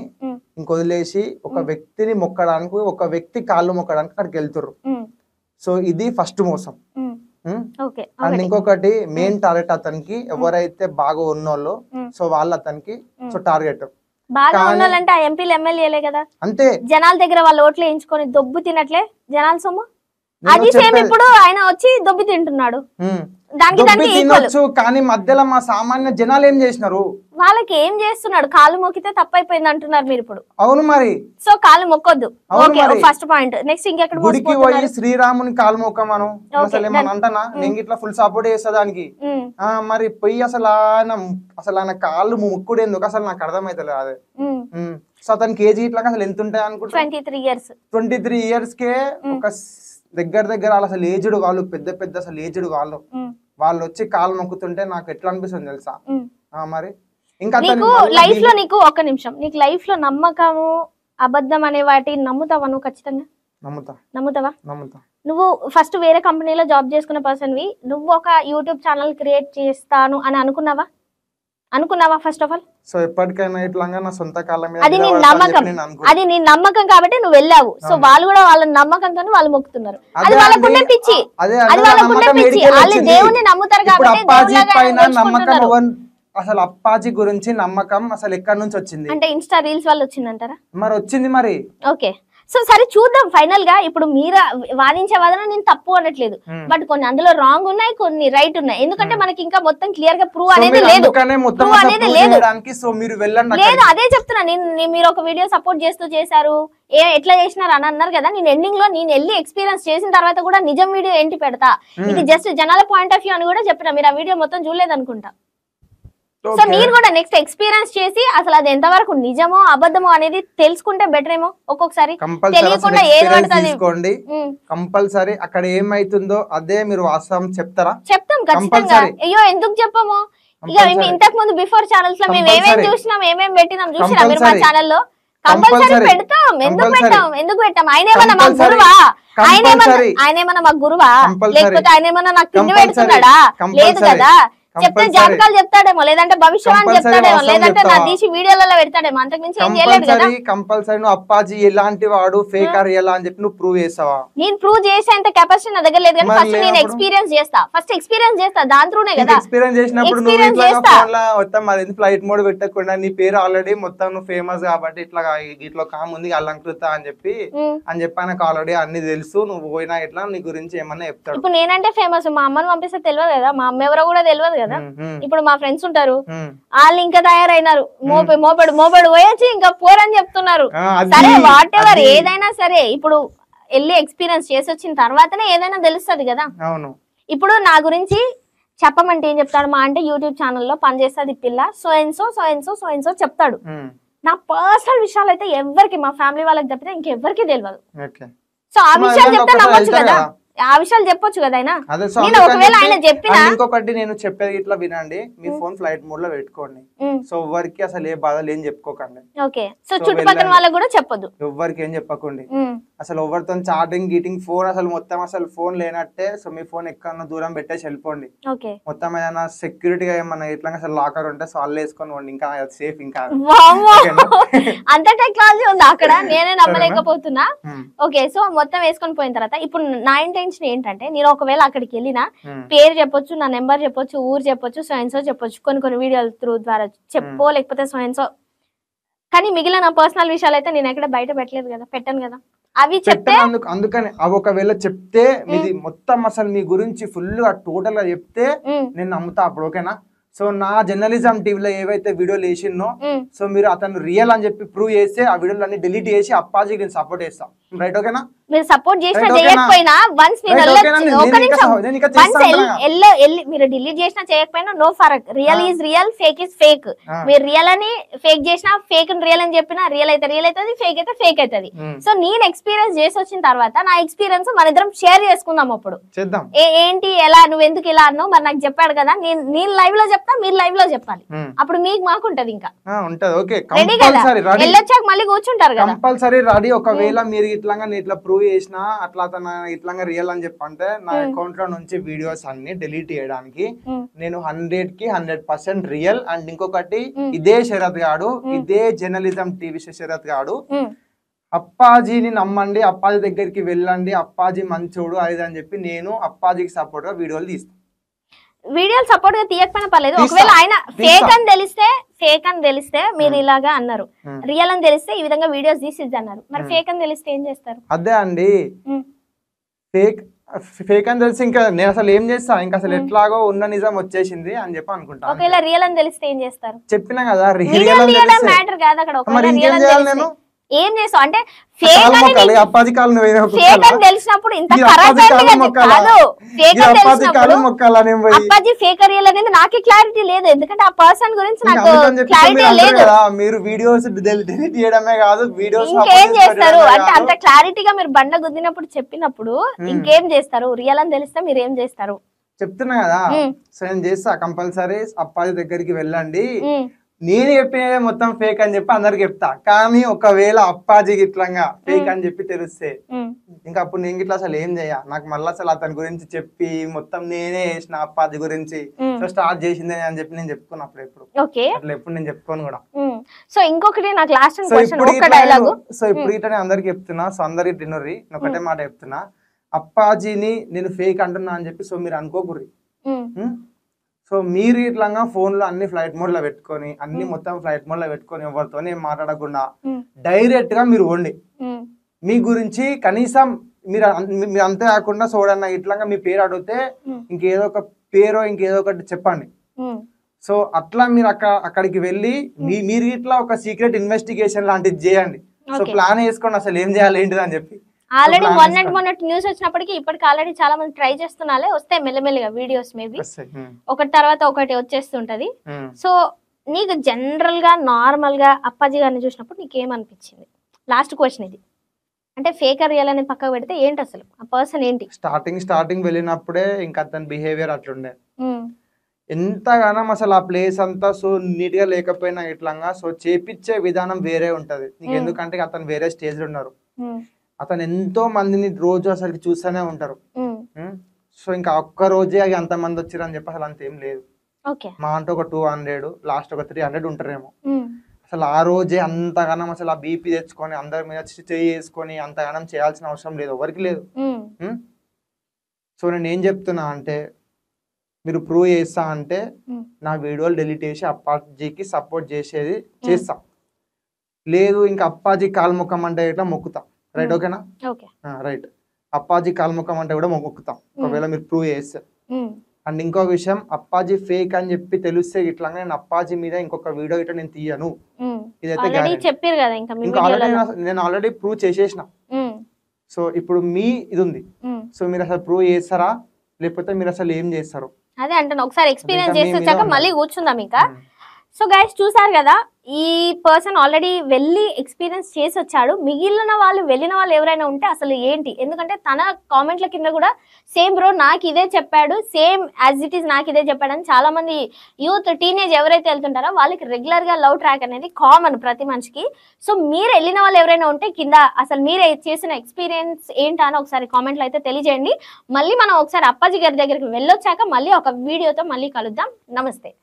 ఇంకొదిలేసి ఒక వ్యక్తిని మొక్కడానికి, ఒక వ్యక్తి కాళ్ళు మొక్కడానికి అక్కడికి వెళ్తుర్రు. సో ఇది ఫస్ట్ మోసం. అండ్ ఇంకొకటి మెయిన్ టార్గెట్ అతనికి ఎవరైతే బాగా ఉన్నోళ్ళు సో వాళ్ళు అతనికి సో టార్గెట్ బాగా ఉండాలంటే ఆ ఎంపీలు ఎమ్మెల్యేలే కదా, అంతే. జనాల దగ్గర వాళ్ళు ఓట్లు వేయించుకొని దొబ్బు తినట్లే జనాల సొమ్ము. అది సేమ్ ఇప్పుడు ఆయన వచ్చి దొబ్బి తింటున్నాడు. తినొచ్చు కానీ మధ్యలో మా సామాన్య జనాలు ఏం చేసినారు? వాళ్ళకి ఏం చేస్తున్నాడు? కాలు మొక్కితే తప్పైపోయింది అంటున్నారు మీరు ఇప్పుడు. అవును మరి. సో కాలు మొక్కొద్దు, ఫస్ట్ పాయింట్. నెక్స్ట్ ఇంకెక్కడ గుడికి పోయి శ్రీరాముని కాలు మొక్కమను అసలు ఏమన్నా అంటానా? నేను ఇట్లా ఫుల్ సపోర్ట్ చేస్తా దానికి. మరి పోయి అసలు ఆయన కాళ్ళు మొక్కుడు ఎందుకు అసలు నాకు అర్థమైతలేదు అదే. సో అతనికి ఏజ్ ఇట్లా అసలు ఎంత ఉంటాయి అనుకుంటా? 23 years కే ఒక దగ్గర అసలు ఏజ్డ్ వాళ్ళు, పెద్ద పెద్ద అసలు ఏజ్డ్ వాళ్ళు వచ్చి కాలు మొక్కుతుంటే నాకు ఎట్లా అనిపిస్తుంది తెలుసా? మరి ఇంకా లైఫ్ లో నీకు ఒక నిమిషం, నీకు లైఫ్ లో నమ్మకము అబద్ధం అనే వాటి నమ్ముతావా నువ్వు? ఖచ్చితంగా నమ్ముతావా? నువ్వు ఫస్ట్ వేరే కంపెనీలో జాబ్ చేసుకున్న పర్సన్వి, నువ్వు ఒక యూట్యూబ్ ఛానల్ క్రియేట్ చేస్తాను అని అనుకున్నావా ఫస్ట్ ఆఫ్ ఆల్? సో ఎప్పటికైనా ఇట్లాగా నా సొంత కాలం మీద అది నీ నమ్మకం, అది నీ నమ్మకం కాబట్టి నువ్వు వెళ్ళావు. సో వాళ్ళు కూడా వాళ్ళ నమ్మకంతో వాళ్ళు మొక్కుతున్నారు. అది వాళ్ళకుండే పిచ్చి, అది వాళ్ళకుండే పిచ్చి. వాళ్ళు దేవుణ్ణి నమ్ముతారు కాబట్టి. అసలు అప్పాజీ గురించి నమ్మకం అసలు ఎక్కడి నుంచి వచ్చింది అంటే ఇన్స్టా రీల్స్ వల్ల వచ్చిందంటారా? మరి వచ్చింది మరి. ఓకే, సో సరే చూద్దాం ఫైనల్ గా. ఇప్పుడు మీరు వాదించే వాదన నేను తప్పు అనట్లేదు, బట్ కొన్ని అందులో రాంగ్ ఉన్నాయి, కొన్ని రైట్ ఉన్నాయి. ఎందుకంటే మనకి ఇంకా మొత్తం క్లియర్ గా ప్రూవ్ అనేది లేదు. లేదు అదే చెప్తున్నా నేను. మీరు ఒక వీడియో సపోర్ట్ చేశారు, ఎట్లా చేసినారు అని అన్నారు కదా. నేను ఎండింగ్ లో నేను వెళ్ళి ఎక్స్పీరియన్స్ చేసిన తర్వాత కూడా నిజం వీడియో ఏంటి పెడతా, ఇది జస్ట్ జనాల పాయింట్ ఆఫ్ వ్యూ అని కూడా చెప్పిన. మీరు ఆ వీడియో మొత్తం చూడలేదు అనుకుంటా. సో నేను కూడా నెక్స్ట్ ఎక్స్పీరియన్స్ చేసి అసలు అది ఎంతవరకు నిజమో అబద్ధమో అనేది తెలుసుకుంటే బెటర్ ఏమో. ఒక్కొక్కసారి తెలియకుండా ఏది పడుతుంది కంపల్సరీ అక్కడ ఏమైతుందో అదే మీరు వాస్తవం చెప్తారా? చెప్తాం ఖచ్చితంగా. అయ్యో ఎందుకు చెప్పము? ఇక ఇంతకు ముందు బిఫోర్ ఛానల్స్ లో మేము ఏమేమి చూసినాం, ఏమేమి పెట్టినాం చూసినా మీరు మా ఛానల్లో. కంపల్సరీ పెడతాం. ఎందుకు పెట్టాం? ఆయన ఏమన్నా మా గురువా? ఆయన ఏమన్నా మా గురువా? లేకపోతే ఆయన ఏమన్నా నాకు తిండి పెడుతున్నాడా? లేదు కదా. చెప్తే జాతకాలు చెప్తాడేమో, లేదంటే భవిష్యవాణి చెప్తాడేమో, లేదంటే నా తీసి వీడియోలలో పెడతాడేమో. అంతకు మించి ఏం చేయలేదు కదా. కంపల్సరీ నువ్వు అప్పాజీ ఎలాంటి వాడు, ఫేకర్ ఎలా అని చెప్పి నువ్వు ప్రూవ్ చేస్తావా? నేను ప్రూవ్ చేసేంత కెపాసిటీ నా దగ్గర లేదు, కానీ ఫస్ట్ నేను ఎక్స్పీరియన్స్ చేస్తా. దాని త్రూనే కదా. ఎక్స్పీరియన్స్ చేసినప్పుడు నువ్వు ఫ్లైట్ మోడ్ పెట్టకుండా నీ పేరు ఆల్రెడీ మొత్తం నువ్వు ఫేమస్ కాబట్టి ఇట్లా కాముంది అలంకృత అని చెప్పి నాకు ఆల్రెడీ అన్ని తెలుసు, నువ్వు పోయినా ఇట్లా నీ గురించి ఏమన్నా చెప్తాడు. ఇప్పుడు నేనంటే ఫేమస్, మా అమ్మని పంపిస్తే తెలియదు కదా, మా అమ్మ ఎవరో కూడా తెలియదు కదా. ఇప్పుడు మా ఫ్రెండ్స్ ఉంటారు, వాళ్ళు ఇంకా తయారైనారు, మోపడు పోయొచ్చి ఇంకా పోరని చెప్తున్నారు. సరే వాట్ ఎవర్ ఏదైనా సరే ఇప్పుడు వెళ్ళి ఎక్స్పీరియన్స్ చేసి వచ్చిన తర్వాతనే ఏదైనా తెలుస్తుంది కదా. ఇప్పుడు నా గురించి చెప్పమంటే ఏం చెప్తాడు? మా అంటే యూట్యూబ్ ఛానల్లో పనిచేస్తుంది పిల్ల సో అండ్ సో చెప్తాడు. నా పర్సనల్ విషయాలు అయితే ఎవరికి, మా ఫ్యామిలీ వాళ్ళకి తప్పితే ఇంకెవ్వరికి తెలియదు. సో ఆ విషయాలు చెప్తే నమ్మొచ్చు కదా, ఆ విషయాలు చెప్పొచ్చు కదా ఆయన. నేను ఒకవేళ ఆయన చెప్పినా ఇంకొకటి నేను చెప్పేది ఇట్లా వినండి, మీ ఫోన్ ఫ్లైట్ మోడ్ లో పెట్టుకోండి. సో ఎవరికి అసలు ఏ బాధలు ఏం చెప్పుకోకండి. ఓకే. సో చుట్టుపక్కల వాళ్ళకి కూడా చెప్పొద్దు, ఎవరికి ఏం చెప్పకండి. అసలు ఎవరితో చాటింగ్ గీటింగ్ ఫోన్ అసలు మొత్తం అసలు ఫోన్ లేనట్టే. సో మీ ఫోన్ ఎక్కడన్నా దూరం పెట్టేసి వెళ్ళిపోండి. మొత్తం ఏదైనా సెక్యూరిటీగా ఏమన్నా ఇట్లా అసలు లాకర్ ఉంటే సో అల్లు వేసుకొని పోండి, ఇంకా సేఫ్. ఇంకా అంత టెక్నాలజీ ఉంది అక్కడ, నేనే నమ్మలేకపోతున్నా. ఓకే. సో మొత్తం వేసుకొని పోయిన తర్వాత ఇప్పుడు నా ఇంటెన్షన్ ఏంటంటే, నేను ఒకవేళ అక్కడికి వెళ్ళినా పేరు చెప్పొచ్చు, నా నెంబర్ చెప్పొచ్చు, ఊరు చెప్పొచ్చు, సో చెప్పొచ్చు, కొన్ని వీడియోల త్రూ ద్వారా చెప్పో, లేకపోతే సో కానీ మిగిలిన నా పర్సనల్ విషయాలు అయితే నేను ఎక్కడ బయట పెట్టలేదు కదా, పెట్టాను కదా. అవి చెప్తే అందుకని అవి ఒకవేళ చెప్తే మీది మొత్తం అసలు మీ గురించి ఫుల్ గా టోటల్ గా చెప్తే నేను నమ్ముతా అప్పుడు. ఓకేనా? సో నా జర్నలిజం టీవీలో ఏవైతే వీడియోలు వేసినో సో మీరు అతను రియల్ అని చెప్పి ప్రూవ్ చేస్తే ఆ వీడియోలు అన్ని డిలీట్ చేసి అప్పాజీకి నేను సపోర్ట్ చేస్తాను. రైట్? ఓకేనా? మీరు సపోర్ట్ చేసినా చేయకపోయినా వన్స్ నేను మీరు డిలీట్ చేసినా చేయకపోయినా నో ఫరక్. Real is real, fake is fake. మీరు రియల్ అని ఫేక్ చేసినా, ఫేక్ అని రియల్ అని చెప్పినా రియల్ అయితే రియల్ అవుతుంది, ఫేక్ అయితే ఫేక్ అవుతుంది. సో నేను ఎక్స్పీరియన్స్ చేసి వచ్చిన తర్వాత నా ఎక్స్పీరియన్స్ మన ఇద్దరం షేర్ చేసుకుందాం. అప్పుడు ఏంటి ఎలా నువ్వు ఎందుకు ఇలా అన్నావు మరి నాకు చెప్పాడు కదా, నేను లైవ్ లో చెప్తా, మీరు లైవ్ లో చెప్పాలి. అప్పుడు మీకు మాకుంటది ఇంకా రెడీ కదా, వెళ్ళొచ్చాక మళ్ళీ కూర్చుంటారు కదా కంపల్సరీ రెడీ. ఒకవేళ మీరు ఇట్లా ప్రూవ్ చేసినా అట్లా ఇట్లా రియల్ అని చెప్పంటే నా అకౌంట్ లో నుంచి వీడియోస్ అన్ని డిలీట్ చేయడానికి నేను 100% రియల్. అండ్ ఇంకొకటి ఇదే శరత్ గాడు, ఇదే జర్నలిజం టీవీ శరత్ గాడు అప్పాజీని నమ్మండి, అప్పాజీ దగ్గరికి వెళ్ళండి, అప్పాజీ మంచోడు అది అని చెప్పి నేను అప్పాజీకి సపోర్ట్ గా వీడియోలు తీస్తాను. వీడియోలు సపోర్ట్ గా తీయకపోయినా పర్లేదు. ఒకవేళ ఆయన ఫేక్ అని తెలిస్తే మీరు ఇలాగా అన్నారు, రియల్ అని తెలిస్తే ఈ విధంగా వీడియోస్ తీసి అన్నారు, మరి ఫేక్ అని తెలిస్తే ఏం చేస్తారు? అదే అండి, ఫేక్ అని తెలిసి ఇంకా నేను అసలు ఏం చేస్తా, ఇంకా అసలు ఎట్లాగో ఉన్న నిజం వచ్చేసింది అని చెప్పి అనుకుంటా. ఒకవేళ రియల్ అని తెలిస్తే ఏం చేస్తారు? చెప్పినా కదా మ్యాటర్ కాదు అక్కడ. ఏం చేస్తావు అంటే అప్పాజీ కాలు తెలిసినప్పుడు ఇంత అప్పాజీ ఫేక్ రియల్ అనేది నాకే క్లారిటీ లేదు, ఎందుకంటే ఆ పర్సన్ గురించి నాకు క్లారిటీ లేదు. మీరు వీడియోస్ డిలీట్ చేయడమే కాదు, వీడియోస్ ఇంకేం చేస్తారు అంటే అంత క్లారిటీగా మీరు బండ గుద్దినప్పుడు చెప్పినప్పుడు ఇంకేం చేస్తారు? రియల్ అని తెలిస్తే మీరు ఏం చేస్తారు చెప్తున్నా కదా. సో నేను చేస్తా కంపల్సరీ, అప్పాజీ దగ్గరికి వెళ్ళండి, నేను చెప్పినదే మొత్తం ఫేక్ అని చెప్పి అందరికి చెప్తా. కానీ ఒకవేళ అప్పాజీకి ఇట్లా ఫేక్ అని చెప్పి తెలిస్తే ఇంకా అప్పుడు నేను ఇట్లా అసలు ఏం చేయ, నాకు మళ్ళీ అసలు అతని గురించి చెప్పి మొత్తం నేనే చేసిన అప్పాజీ గురించి స్టార్ట్ చేసింది అని చెప్పి నేను చెప్పుకున్నప్పుడు ఎప్పుడు అట్లా ఎప్పుడు నేను చెప్పుకోను కూడా. సో ఇంకొకటి నాకు లాస్ట్ సో ఇప్పుడు ఇట్లా అందరికి చెప్తున్నా, సో అందరికి తినర్రి ఒకటే మాట చెప్తున్నా, అప్పాజీని నేను ఫేక్ అంటున్నా అని చెప్పి సో మీరు అనుకోకుర్రి. సో మీరు ఇట్లా ఫోన్ లో అన్ని ఫ్లైట్ మోడ్ లో పెట్టుకొని అన్ని మొత్తం ఫ్లైట్ మోడ్ లో పెట్టుకొని ఎవరితో మాట్లాడకుండా డైరెక్ట్ గా మీరు వండి మీ గురించి కనీసం మీరు అంతే కాకుండా చూడన్న ఇట్లా మీ పేరు అడిగితే ఇంకేదో ఒక పేరో ఇంకేదో ఒకటి చెప్పండి. సో అట్లా మీరు అక్కడికి వెళ్ళి మీరు ఇట్లా ఒక సీక్రెట్ ఇన్వెస్టిగేషన్ లాంటిది చేయండి. సో ప్లాన్ వేసుకోండి అసలు ఏం చేయాలి ఏంటిది అని చెప్పి. ఆల్రెడీ మొన్నటి న్యూస్ వచ్చినప్పటికీ ఇప్పటికి ఆల్రెడీ చాలా మంది ట్రై చేస్తున్నాలే, వస్తాయి మెల్లమెల్లగా వీడియోస్, మేబీ ఒకటి తర్వాత ఒకటి వచ్చేస్తుంటది. సో నీకు జనరల్ గా నార్మల్ గా అప్పాజీ గారిని చూసినప్పుడు నీకేమనిపించింది? లాస్ట్ క్వశ్చన్ ఇది, అంటే ఫేక్ రియల్ అనేది పక్కకు పెడితే ఏంటి అసలు ఆ పర్సన్ ఏంటి? స్టార్టింగ్ వెళ్ళినప్పుడే ఇంకా అతని బిహేవియర్ అట్లుండే, ఎంతగానో అసలు ఆ ప్లేస్ అంతా సో నీట్ గా లేకపోయినా ఇట్లా సో చేపించే విధానం వేరే ఉంటది నీకు. ఎందుకంటే అతను వేరే స్టేజ్ లో ఉన్నారు, అతను ఎంతో మందిని రోజు అసలు చూస్తూనే ఉంటారు. సో ఇంకా ఒక్క రోజే అంత మంది వచ్చారు అని చెప్పి అసలు అంత ఏం లేదు. మా అంటే ఒక 200 లాస్ట్ ఒక 300 ఉంటారేమో. అసలు ఆ రోజే అంతగానం అసలు ఆ బీపీ తెచ్చుకొని అందరి మీద చేసుకొని అంతగానం చేయాల్సిన అవసరం లేదు, ఎవరికి లేదు. సో నేను ఏం చెప్తున్నా అంటే మీరు ప్రూవ్ చేస్తా అంటే నా వీడియోలు డిలీట్ చేసి అప్పాజీకి సపోర్ట్ చేస్తా. లేదు ఇంకా అప్పాజీ కాలు మొక్కం అంటే ఇట్లా మొక్కుతా. రైట్? ఓకేనా? రైట్. అప్పాజీ కాల్ముఖం అంటే కూడా మొక్కుతాం ఒకవేళ మీరు ప్రూవ్ చేస్తే. అండ్ ఇంకో విషయం, అప్పాజీ ఫేక్ అని చెప్పి తెలిస్తే ఇట్లా నేను అప్పాజీ మీద ఇంకొక వీడియో ఇట్లా నేను తీయను, ఇదైతే చెప్పారు కదా. నేను ఆల్రెడీ ప్రూవ్ చేసేసిన. సో ఇప్పుడు మీ ఇది ఉంది, సో మీరు అసలు ప్రూవ్ చేస్తారా లేకపోతే మీరు అసలు ఏం చేస్తారు అదే అంటాను. ఒకసారి ఎక్స్పీరియన్స్ చేసి వచ్చాక మళ్ళీ కూర్చుందాం ఇంకా. సో గైస్ చూసారు కదా, ఈ పర్సన్ ఆల్రెడీ వెళ్ళి ఎక్స్పీరియన్స్ చేసి వచ్చాడు. మిగిలిన వాళ్ళు వెళ్ళిన వాళ్ళు ఎవరైనా ఉంటే అసలు ఏంటి, ఎందుకంటే తన కామెంట్ల కింద కూడా సేమ్ బ్రో నాకు ఇదే చెప్పాడు, సేమ్ యాజ్ ఇట్ ఈస్ నాకు ఇదే చెప్పాడు అని చాలా మంది యూత్ టీనేజ్ ఎవరైతే వెళ్తుంటారో వాళ్ళకి రెగ్యులర్ గా లవ్ ట్రాక్ అనేది కామన్ ప్రతి మనిషికి. సో మీరు వెళ్ళిన వాళ్ళు ఎవరైనా ఉంటే కింద అసలు మీరు చేసిన ఎక్స్పీరియన్స్ ఏంటా అని ఒకసారి కామెంట్లో అయితే తెలియజేయండి. మళ్ళీ మనం ఒకసారి అప్పాజీ గారి దగ్గరికి వెళ్ళొచ్చాక మళ్ళీ ఒక వీడియోతో మళ్ళీ కలుద్దాం. నమస్తే.